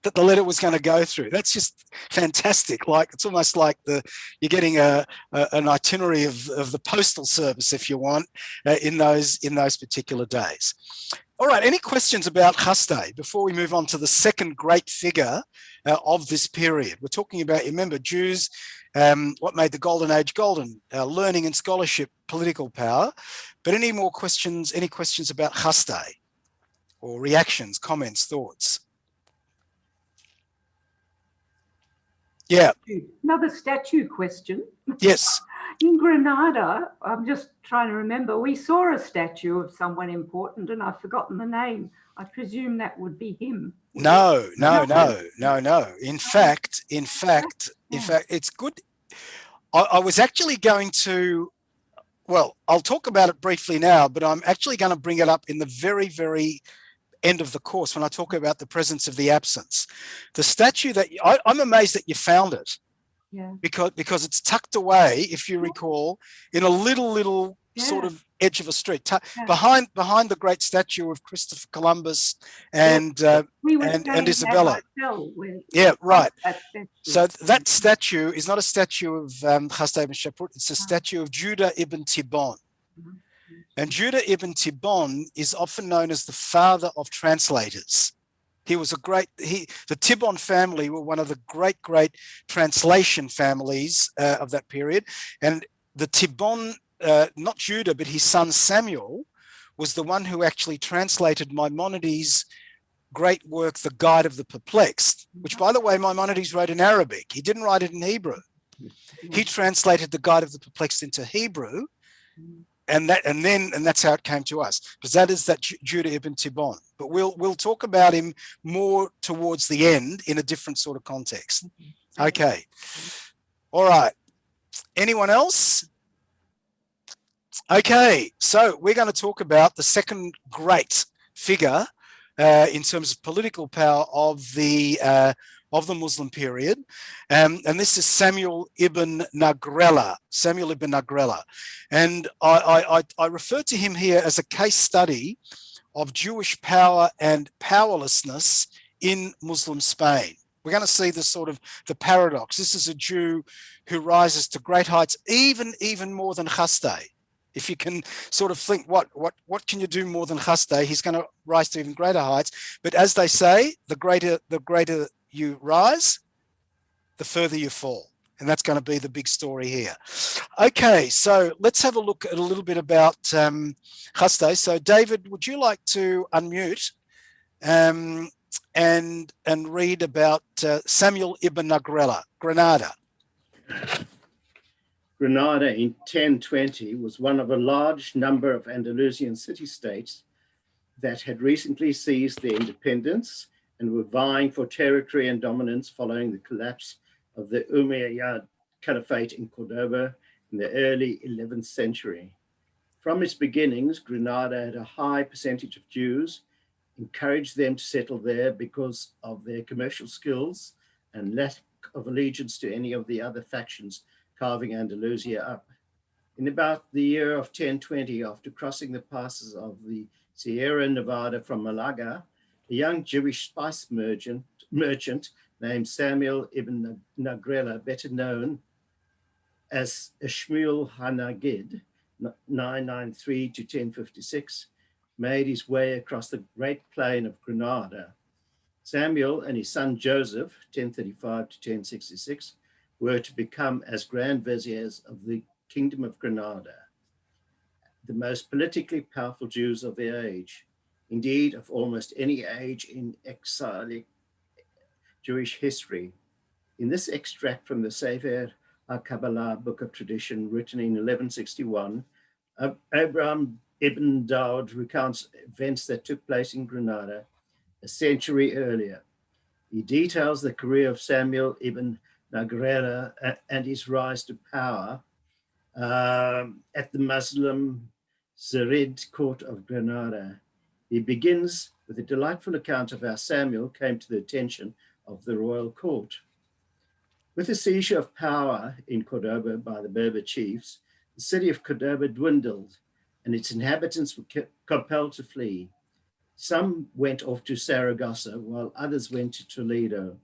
that the letter was going to go through. That's just fantastic. Like, it's almost like you're getting an itinerary of the postal service, if you want, in those particular days. All right, any questions about Khastei before we move on to the second great figure of this period? We're talking about, remember, Jews, what made the Golden Age golden, learning and scholarship, political power. But any more questions, any questions about Khastei, or reactions, comments, thoughts? Yeah. Another statue question. Yes. In Granada, I'm just trying to remember, we saw a statue of someone important and I've forgotten the name. I presume that would be him. No. In fact, it's good. I was actually going to, well, I'll talk about it briefly now, but I'm actually going to bring it up in the very, very end of the course when I talk about the presence of the absence. The statue that I'm amazed that you found it. Yeah. Because it's tucked away, if you recall, in a little sort of edge of a street, behind the great statue of Christopher Columbus and Isabella. Yeah, right. So that statue is not a statue of Khastei ibn Shaprut, it's a statue of Judah ibn Tibbon. And Judah ibn Tibbon is often known as the father of translators. He was the Tibbon family were one of the great translation families of that period. And the Tibbon, not Judah, but his son Samuel, was the one who actually translated Maimonides' great work, The Guide of the Perplexed, which, by the way, Maimonides wrote in Arabic. He didn't write it in Hebrew. He translated The Guide of the Perplexed into Hebrew. And that's how it came to us, because that is that Judah ibn Tibbon. But we'll talk about him more towards the end in a different sort of context. Okay. All right. Anyone else? Okay. So we're going to talk about the second great figure in terms of political power of the Muslim period. And this is Samuel ibn Nagrela. And I refer to him here as a case study of Jewish power and powerlessness in Muslim Spain. We're going to see the paradox. This is a Jew who rises to great heights, even more than Khastei. If you can sort of think, what can you do more than Khastei? He's going to rise to even greater heights. But as they say, the greater you rise, the further you fall. And that's going to be the big story here. Okay, so let's have a look at a little bit about Khastei. So David, would you like to unmute and read about Samuel ibn Nagrela, Granada? Granada in 1020 was one of a large number of Andalusian city-states that had recently seized their independence and were vying for territory and dominance following the collapse of the Umayyad Caliphate in Cordoba in the early 11th century. From its beginnings, Granada had a high percentage of Jews, encouraged them to settle there because of their commercial skills and lack of allegiance to any of the other factions carving Andalusia up. In about the year of 1020, after crossing the passes of the Sierra Nevada from Malaga, a young Jewish spice merchant named Samuel ibn Nagrela, better known as Shmuel HaNagid, 993 to 1056, made his way across the great plain of Granada. Samuel and his son Joseph, 1035 to 1066, were to become as Grand Viziers of the Kingdom of Granada, the most politically powerful Jews of their age, indeed of almost any age in exilic Jewish history. In this extract from the Sefer HaKabbalah book of tradition written in 1161, Abraham ibn Daud recounts events that took place in Granada a century earlier. He details the career of Samuel ibn Nagrera and his rise to power at the Muslim Zirid court of Granada. He begins with a delightful account of how Samuel came to the attention of the royal court. With the seizure of power in Cordoba by the Berber chiefs, the city of Cordoba dwindled and its inhabitants were compelled to flee. Some went off to Saragossa while others went to Toledo.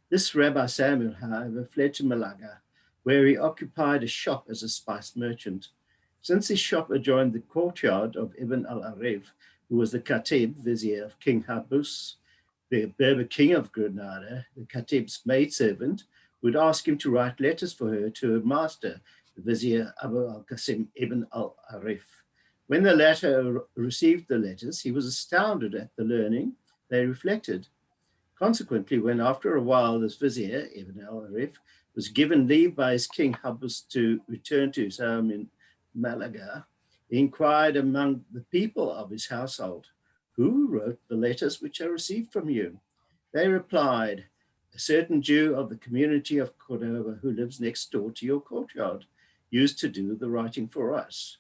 This Rabbi Samuel, however, fled to Malaga, where he occupied a shop as a spice merchant. Since his shop adjoined the courtyard of Ibn al-Arif, who was the Khatib, vizier of King Habus, the Berber king of Granada, the Khatib's maidservant, would ask him to write letters for her to her master, the vizier Abu al-Qasim ibn al-Arif. When the latter received the letters, he was astounded at the learning they reflected. Consequently, when after a while this vizier, Ibn al-Arif, was given leave by his king Habus to return to his home in Malaga, he inquired among the people of his household, "Who wrote the letters which I received from you?" They replied, "A certain Jew of the community of Cordoba who lives next door to your courtyard used to do the writing for us."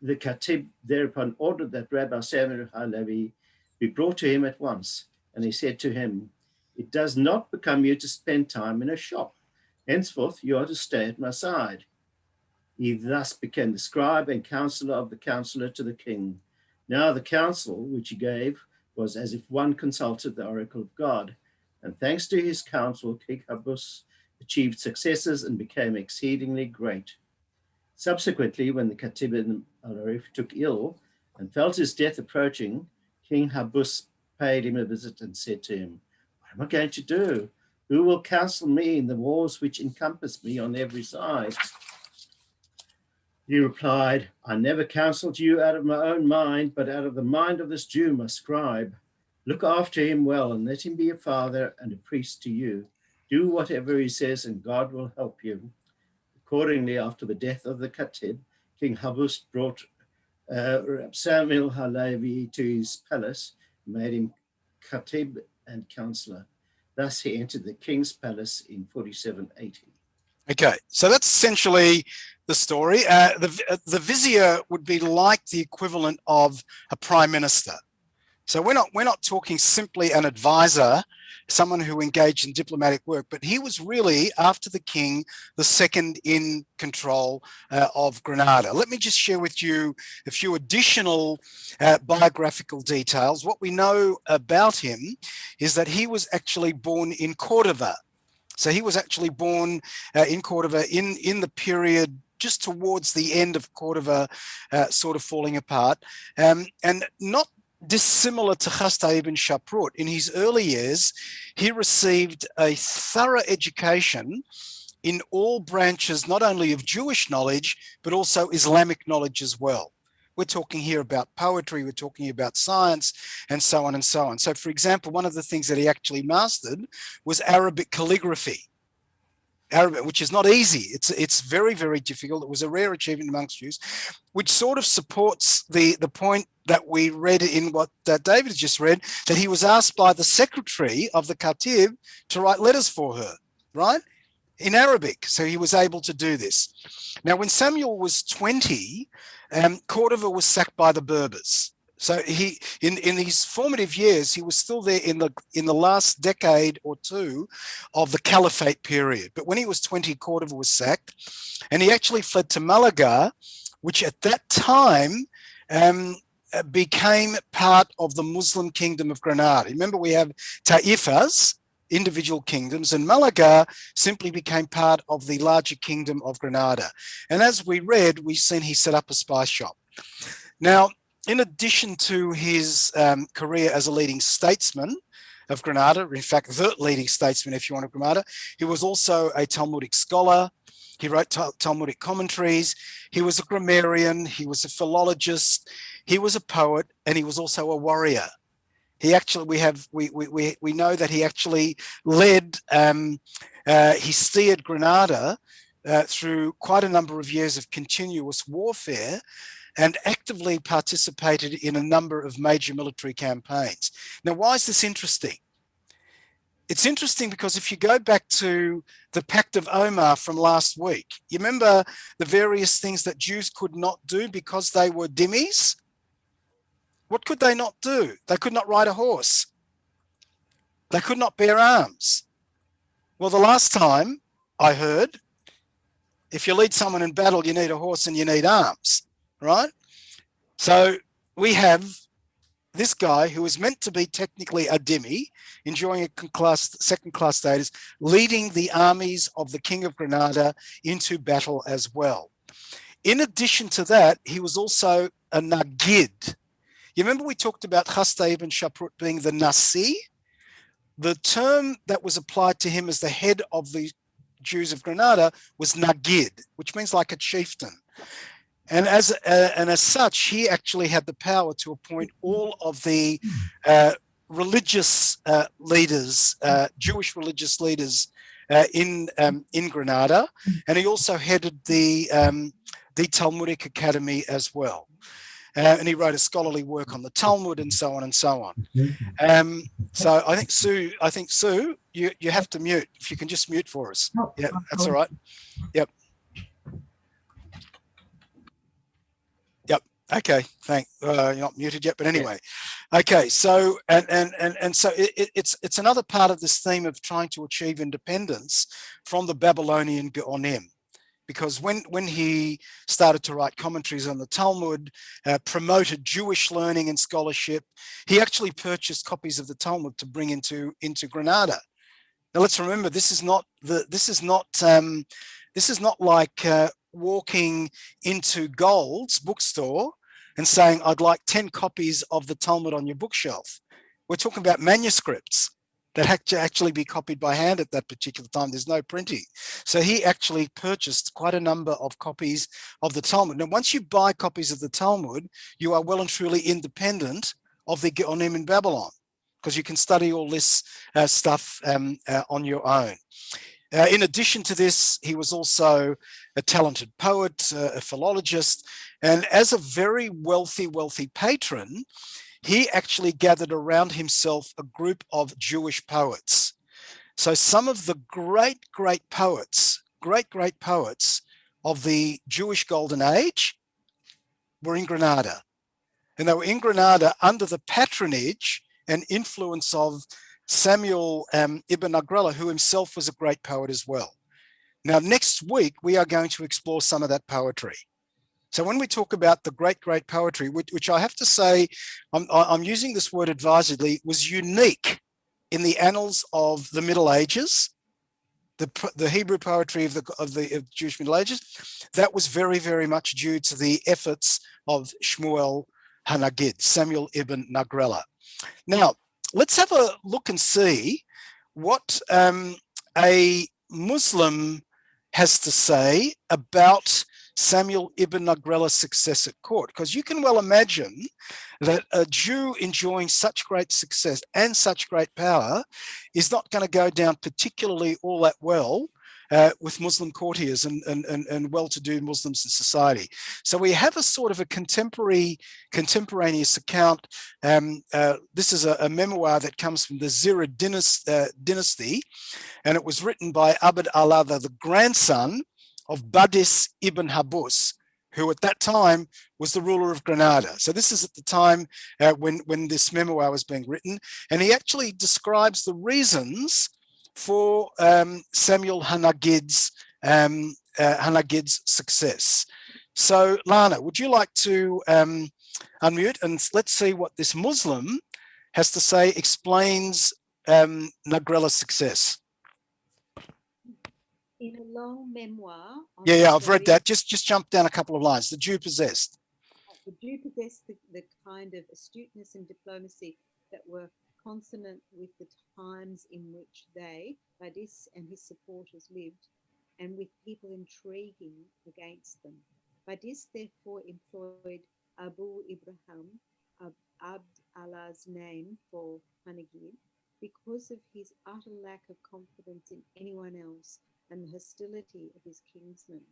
The Khatib thereupon ordered that Rabbi Samuel Halevi be brought to him at once, and he said to him, "It does not become you to spend time in a shop. Henceforth you are to stay at my side." He thus became the scribe and counselor of the counselor to the king. Now the counsel which he gave was as if one consulted the oracle of God, and thanks to his counsel, King Habus achieved successes and became exceedingly great. Subsequently, when the Khatib ibn al-Arif took ill and felt his death approaching, King Habus paid him a visit and said to him, "What am I going to do? Who will counsel me in the wars which encompass me on every side?" He replied, "I never counseled you out of my own mind, but out of the mind of this Jew, my scribe. Look after him well and let him be a father and a priest to you. Do whatever he says and God will help you." Accordingly, after the death of the Khatib, King Habus brought Samuel Halevi to his palace, made him Khatib and counselor. Thus he entered the king's palace in 4780. Okay, so that's essentially the story. The vizier would be like the equivalent of a prime minister. So we're not talking simply an advisor, someone who engaged in diplomatic work, but he was really, after the king, the second in control of Granada. Let me just share with you a few additional biographical details. What we know about him is that he was actually born in Cordova. So he was actually born in Cordova in the period just towards the end of Cordova sort of falling apart, and not dissimilar to Chastei ibn Shaprut. In his early years, he received a thorough education in all branches, not only of Jewish knowledge, but also Islamic knowledge as well. We're talking here about poetry, we're talking about science, and so on and so on. So, for example, one of the things that he actually mastered was Arabic calligraphy. Arabic, which is not easy. It's very, very difficult. It was a rare achievement amongst Jews, which sort of supports the point that we read in what David just read, that he was asked by the secretary of the Khatib to write letters for her, right? In Arabic. So he was able to do this. Now, when Samuel was 20, Cordova was sacked by the Berbers. So he, in his formative years, he was still there in the last decade or two of the Caliphate period. But when he was 20, Cordova was sacked, and he actually fled to Malaga, which at that time became part of the Muslim kingdom of Granada. Remember, we have Taifas, individual kingdoms, and Malaga simply became part of the larger kingdom of Granada. And as we read, we've seen he set up a spice shop. Now, in addition to his career as a leading statesman of Granada, in fact, the leading statesman, if you want, of Granada, he was also a Talmudic scholar. He wrote Talmudic commentaries. He was a grammarian. He was a philologist. He was a poet, and he was also a warrior. He actually, we know that he actually led, he steered Granada through quite a number of years of continuous warfare, and actively participated in a number of major military campaigns. Now, why is this interesting? It's interesting because if you go back to the Pact of Omar from last week, you remember the various things that Jews could not do because they were dhimmis? What could they not do? They could not ride a horse. They could not bear arms. Well, the last time I heard, if you lead someone in battle, you need a horse and you need arms, right? So we have this guy who is meant to be technically a dhimmi, enjoying a second-class status, leading the armies of the King of Granada into battle as well. In addition to that, he was also a Nagid. You remember we talked about Khasta ibn Shaprut being the Nasi? The term that was applied to him as the head of the Jews of Granada was Nagid, which means like a chieftain. And as such, he actually had the power to appoint all of the religious leaders, Jewish religious leaders in Granada, and he also headed the Talmudic Academy as well. And he wrote a scholarly work on the Talmud and so on and so on. So I think Sue, you have to mute. If you can just mute for us. Yeah, that's all right. Yep. Okay, you're not muted yet, but anyway. Okay, so and so it's another part of this theme of trying to achieve independence from the Babylonian Geonim, because when he started to write commentaries on the Talmud, promoted Jewish learning and scholarship, he actually purchased copies of the Talmud to bring into Granada. Now let's remember, this is not like walking into Gold's bookstore and saying, I'd like 10 copies of the Talmud on your bookshelf. We're talking about manuscripts that had to actually be copied by hand at that particular time. There's no printing. So he actually purchased quite a number of copies of the Talmud. Now, once you buy copies of the Talmud, you are well and truly independent of the Geonim in Babylon, because you can study all this stuff on your own. In addition to this, he was also a talented poet, a philologist, and as a very wealthy patron, he actually gathered around himself a group of Jewish poets. So some of the great poets of the Jewish Golden Age were in Granada. And they were in Granada under the patronage and influence of Samuel ibn Agrella, who himself was a great poet as well. Now, next week, we are going to explore some of that poetry. So when we talk about the great poetry, which I have to say, I'm using this word advisedly, was unique in the annals of the Middle Ages, the Hebrew poetry of the Jewish Middle Ages, that was very much due to the efforts of Shmuel Hanagid, Samuel ibn Agrella. Now, let's have a look and see what a Muslim has to say about Samuel ibn Agrella's success at court, because you can well imagine that a Jew enjoying such great success and such great power is not going to go down particularly all that well with Muslim courtiers and well-to-do Muslims in society. So we have a sort of a contemporaneous account. This is a memoir that comes from the Zirid dynasty, and it was written by Abd Allah, the grandson of Badis ibn Habus, who at that time was the ruler of Granada. So this is at the time when this memoir was being written, and he actually describes the reasons for Samuel Hanagid's success. So Lana, would you like to unmute and let's see what this Muslim has to say, explains Nagrella's success. In a long memoir. Yeah, I've read that. Just jump down a couple of lines. The Jew possessed. The Jew possessed the kind of astuteness and diplomacy that were consonant with the times in which they, Badis and his supporters, lived, and with people intriguing against them. Badis therefore employed Abu Ibrahim, Abd Allah's name for Hanagid, because of his utter lack of confidence in anyone else and the hostility of his kinsmen.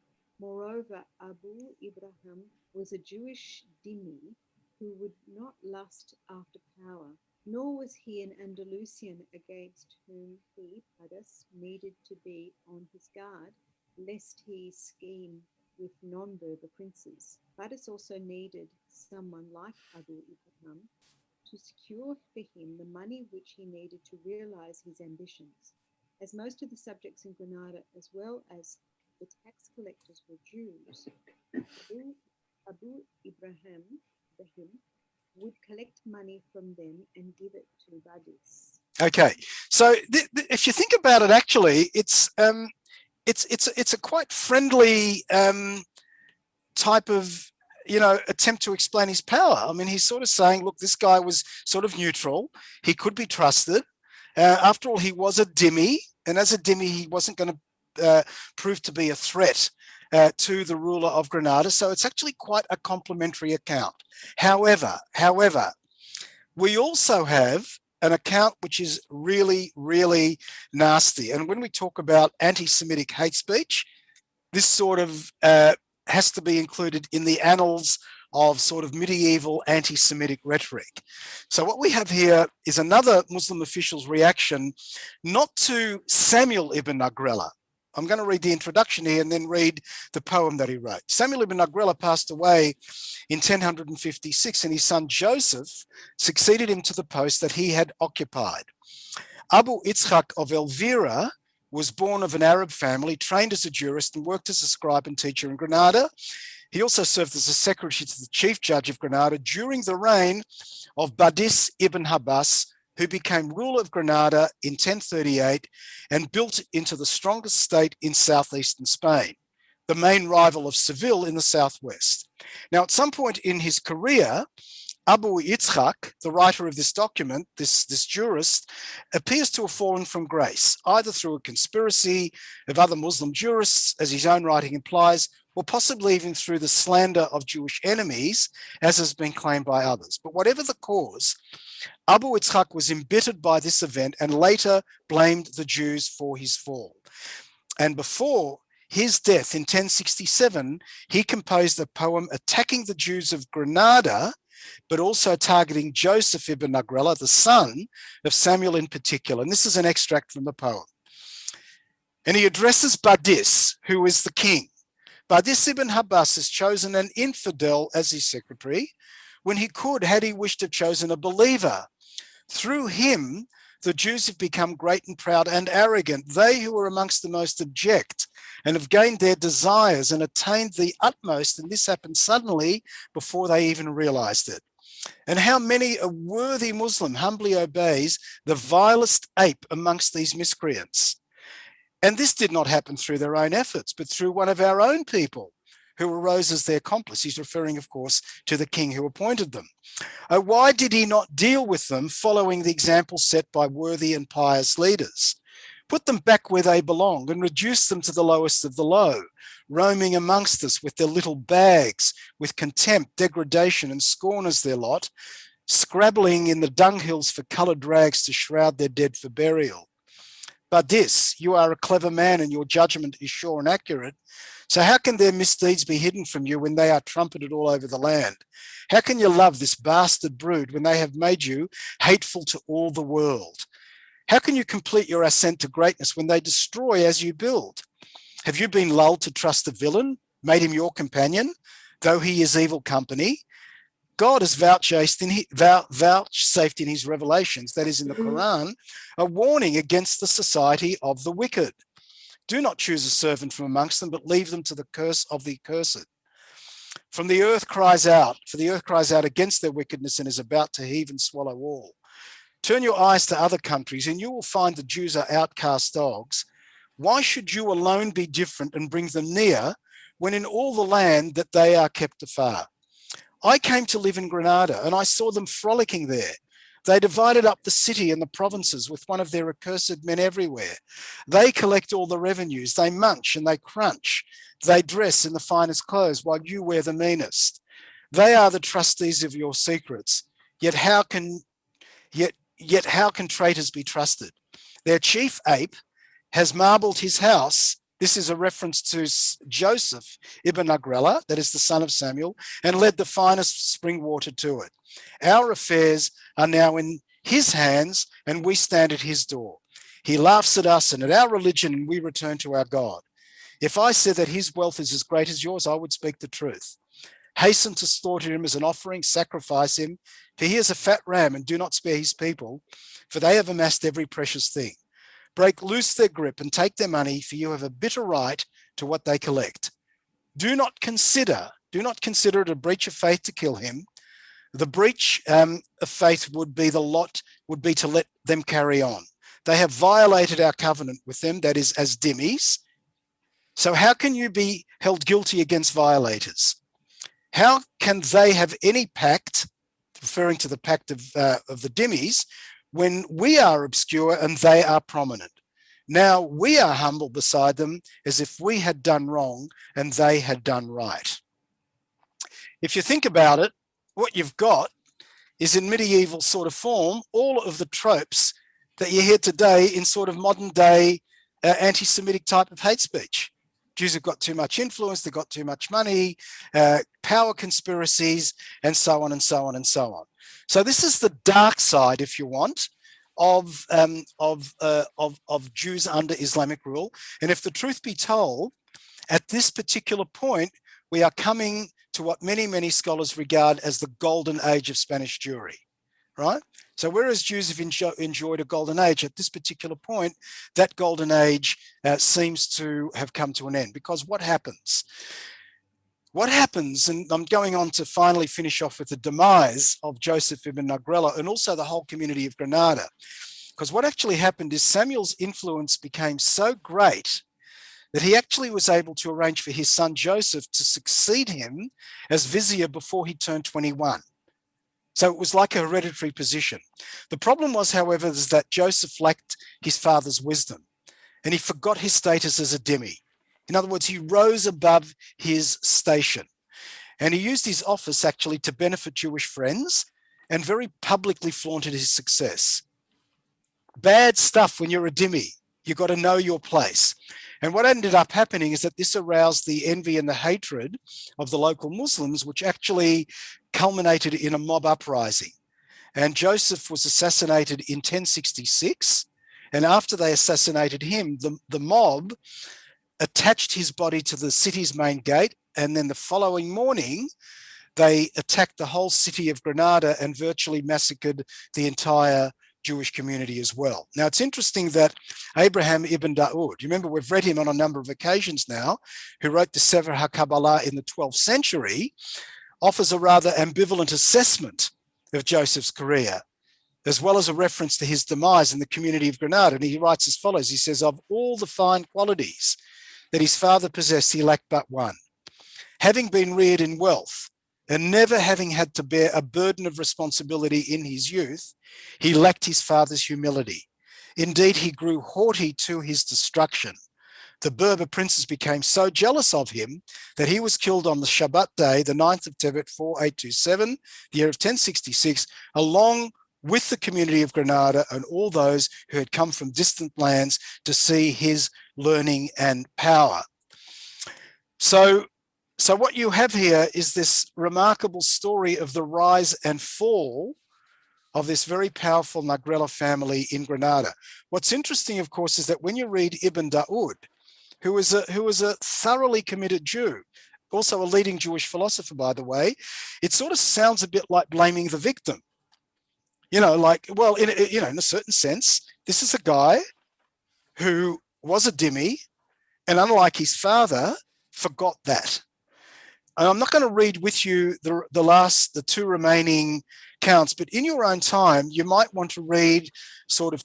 Moreover, Abu Ibrahim was a Jewish dhimmi who would not lust after power, Nor was he an Andalusian against whom he, Badis, needed to be on his guard, lest he scheme with non-Berber princes. Badis also needed someone like Abu Ibrahim to secure for him the money which he needed to realize his ambitions. As most of the subjects in Granada, as well as the tax collectors, were Jews, Abu Ibrahim would collect money from them and give it to Badis. Okay, so if you think about it, actually, it's a quite friendly type of, attempt to explain his power. I mean, he's sort of saying, look, this guy was sort of neutral. He could be trusted. After all, he was a dhimmi, and as a dhimmi, he wasn't going to prove to be a threat to the ruler of Granada. So it's actually quite a complimentary account. However, we also have an account which is really, really nasty. And when we talk about anti-Semitic hate speech, this sort of has to be included in the annals of sort of medieval anti-Semitic rhetoric. So what we have here is another Muslim official's reaction, not to Samuel ibn Agrela. I'm going to read the introduction here and then read the poem that he wrote. Samuel ibn Agrela passed away in 1056, and his son Joseph succeeded him to the post that he had occupied. Abu Itzhak of Elvira was born of an Arab family, trained as a jurist, and worked as a scribe and teacher in Granada. He also served as a secretary to the chief judge of Granada during the reign of Badis ibn Habas, who became ruler of Granada in 1038 and built into the strongest state in southeastern Spain, the main rival of Seville in the southwest. Now, at some point in his career, Abu Itzhak, the writer of this document, this jurist, appears to have fallen from grace, either through a conspiracy of other Muslim jurists, as his own writing implies, or possibly even through the slander of Jewish enemies, as has been claimed by others. But whatever the cause, Abu Itzhak was embittered by this event and later blamed the Jews for his fall. And before his death in 1067, he composed a poem attacking the Jews of Granada, but also targeting Joseph ibn Agrela, the son of Samuel in particular. And this is an extract from the poem. And he addresses Badis, who is the king. Badis ibn Habas has chosen an infidel as his secretary, when he could, had he wished, have chosen a believer. Through him, the Jews have become great and proud and arrogant, they who were amongst the most abject, and have gained their desires and attained the utmost, and this happened suddenly before they even realized it. And how many a worthy Muslim humbly obeys the vilest ape amongst these miscreants? And this did not happen through their own efforts, but through one of our own people who arose as their accomplice. He's referring, of course, to the king who appointed them. Oh, why did he not deal with them following the example set by worthy and pious leaders? Put them back where they belong and reduce them to the lowest of the low, roaming amongst us with their little bags, with contempt, degradation, and scorn as their lot, scrabbling in the dunghills for coloured rags to shroud their dead for burial. Badis, you are a clever man and your judgment is sure and accurate. So how can their misdeeds be hidden from you when they are trumpeted all over the land? How can you love this bastard brood when they have made you hateful to all the world? How can you complete your ascent to greatness when they destroy as you build? Have you been lulled to trust a villain, made him your companion, though he is evil company? God has vouchsafed in his revelations, that is in the Quran, a warning against the society of the wicked. Do not choose a servant from amongst them, but leave them to the curse of the accursed. For the earth cries out against their wickedness and is about to heave and swallow all. Turn your eyes to other countries and you will find the Jews are outcast dogs. Why should you alone be different and bring them near when in all the land that they are kept afar? I came to live in Granada and I saw them frolicking there. They divided up the city and the provinces with one of their accursed men everywhere. They collect all the revenues, they munch and they crunch. They dress in the finest clothes while you wear the meanest. They are the trustees of your secrets, yet how can traitors be trusted? Their chief ape has marbled his house. This is a reference to Joseph ibn Agrela, that is the son of Samuel, and led the finest spring water to it. Our affairs are now in his hands, and we stand at his door. He laughs at us and at our religion, and we return to our God. If I said that his wealth is as great as yours, I would speak the truth. Hasten to slaughter him as an offering, sacrifice him, for he is a fat ram, and do not spare his people, for they have amassed every precious thing. Break loose their grip and take their money, for you have a bitter right to what they collect. Do not consider it a breach of faith to kill him. The breach of faith would be to let them carry on. They have violated our covenant with them, that is, as dhimmis. So how can you be held guilty against violators? How can they have any pact, referring to the pact of the dhimmis, when we are obscure and they are prominent? Now we are humble beside them, as if we had done wrong and they had done right. If you think about it, what you've got is, in medieval sort of form, all of the tropes that you hear today in sort of modern day anti-Semitic type of hate speech. Jews have got too much influence, they've got too much money, power conspiracies, and so on and so on and so on. So this is the dark side, if you want, of Jews under Islamic rule. And if the truth be told, at this particular point, we are coming to what many, many scholars regard as the golden age of Spanish Jewry, right? So whereas Jews have enjoyed a golden age, at this particular point, that golden age seems to have come to an end. Because what happens? What happens, and I'm going on to finally finish off with the demise of Joseph ibn Nagrela and also the whole community of Granada. Because what actually happened is Samuel's influence became so great that he actually was able to arrange for his son Joseph to succeed him as vizier before he turned 21. So it was like a hereditary position. The problem was, however, is that Joseph lacked his father's wisdom and he forgot his status as a dhimmi. In other words, he rose above his station and he used his office actually to benefit Jewish friends and very publicly flaunted his success. Bad stuff when you're a dhimmi. You've got to know your place. And what ended up happening is that this aroused the envy and the hatred of the local Muslims, which actually culminated in a mob uprising. And Joseph was assassinated in 1066. And after they assassinated him, the mob attached his body to the city's main gate. And then the following morning, they attacked the whole city of Granada and virtually massacred the entire Jewish community as well. Now, it's interesting that Abraham ibn Daud, you remember we've read him on a number of occasions now, who wrote the Sefer HaKabbalah in the 12th century, offers a rather ambivalent assessment of Joseph's career, as well as a reference to his demise in the community of Granada. And he writes as follows, he says, of all the fine qualities that his father possessed, he lacked but one. Having been reared in wealth, and never having had to bear a burden of responsibility in his youth, he lacked his father's humility. Indeed, he grew haughty to his destruction. The Berber princes became so jealous of him that he was killed on the Shabbat day, the 9th of Tevet, 4827, the year of 1066, along with the community of Granada and all those who had come from distant lands to see his learning and power. So what you have here is this remarkable story of the rise and fall of this very powerful Nagrela family in Granada. What's interesting, of course, is that when you read Ibn Daud, who was a thoroughly committed Jew, also a leading Jewish philosopher, by the way, it sort of sounds a bit like blaming the victim. You know, like, well, in a certain sense, this is a guy who was a dhimmi and, unlike his father, forgot that. And I'm not going to read with you the two remaining counts, but in your own time, you might want to read sort of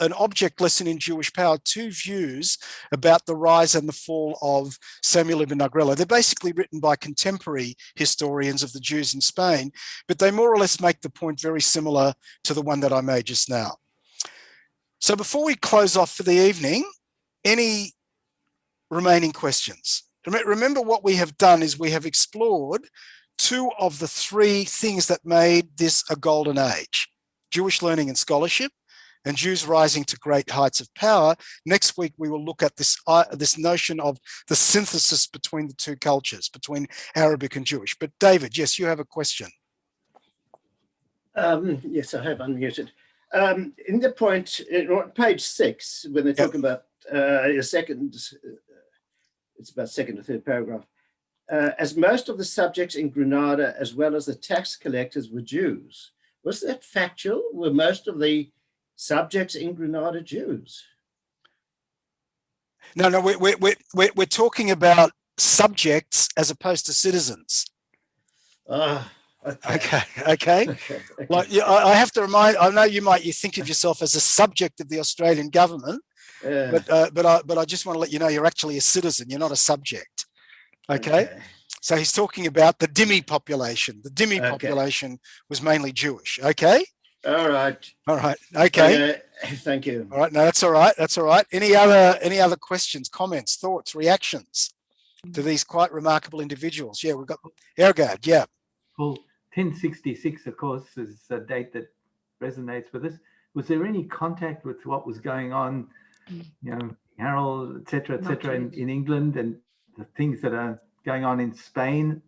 an object lesson in Jewish power, two views about the rise and the fall of Samuel ibn Nagrela. They're basically written by contemporary historians of the Jews in Spain, but they more or less make the point very similar to the one that I made just now. So before we close off for the evening, any remaining questions? Remember what we have done is we have explored two of the three things that made this a golden age: Jewish learning and scholarship, and Jews rising to great heights of power. Next week, we will look at this notion of the synthesis between the two cultures, between Arabic and Jewish. But David, yes, you have a question. Yes, I have unmuted. In the point, on page 6, when they're talking about a second, it's about second or third paragraph. As most of the subjects in Granada, as well as the tax collectors, were Jews. Was that factual? Were most of the subjects in Granada Jews? No, we're talking about subjects as opposed to citizens. Okay. Like, yeah, I have to remind. I know you think of yourself as a subject of the Australian government, but I just want to let you know you're actually a citizen. You're not a subject. Okay. So he's talking about the Dhimmi population. The Dhimmi population was mainly Jewish. Okay. All right. Okay. Thank you. All right. No, that's all right. That's all right. Any other questions, comments, thoughts, reactions to these quite remarkable individuals? Yeah, we've got Ergard. Yeah. Well, 1066, of course, is a date that resonates with us. Was there any contact with what was going on, Harold, et cetera, in England, and the things that are going on in Spain?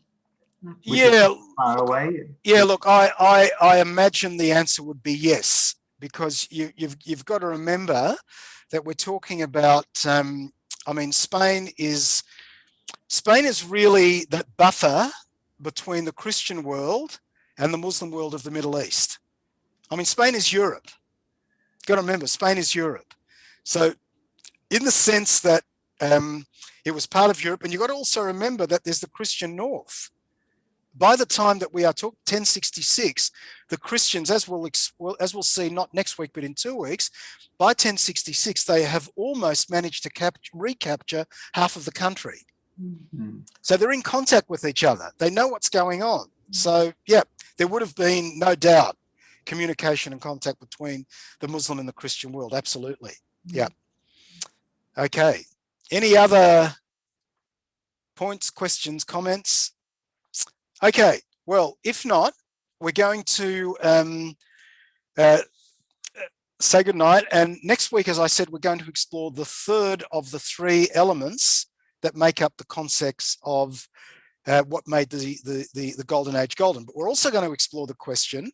Yeah. Far away? Yeah, look, I imagine the answer would be yes, because you've got to remember that we're talking about, Spain is really that buffer between the Christian world and the Muslim world of the Middle East. Spain is Europe. You've got to remember, Spain is Europe. So in the sense that it was part of Europe, and you've got to also remember that there's the Christian North. By the time that we are talking 1066, the Christians, as we'll see, not next week, but in 2 weeks, by 1066, they have almost managed to recapture half of the country. Mm-hmm. So they're in contact with each other. They know what's going on. So, yeah, there would have been, no doubt, communication and contact between the Muslim and the Christian world. Absolutely. Yeah. Okay. Any other points, questions, comments? Okay. Well, if not, we're going to say goodnight. And next week, as I said, we're going to explore the third of the 3 elements that make up the concepts of what made the golden age golden. But we're also going to explore the question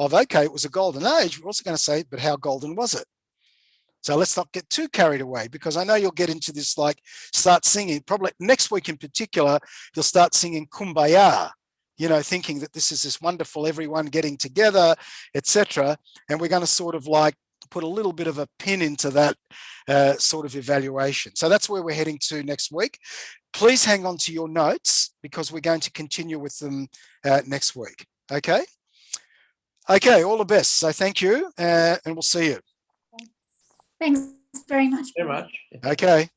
of, okay, it was a golden age. We're also going to say, but how golden was it? So let's not get too carried away, because I know you'll get into this, like, start singing. Probably next week in particular, you'll start singing Kumbaya, thinking that this is this wonderful, everyone getting together, etc. And we're going to sort of like put a little bit of a pin into that sort of evaluation. So that's where we're heading to next week. Please hang on to your notes, because we're going to continue with them next week. Okay? Okay, all the best. So thank you, and we'll see you. Thanks very much. Very much. Okay.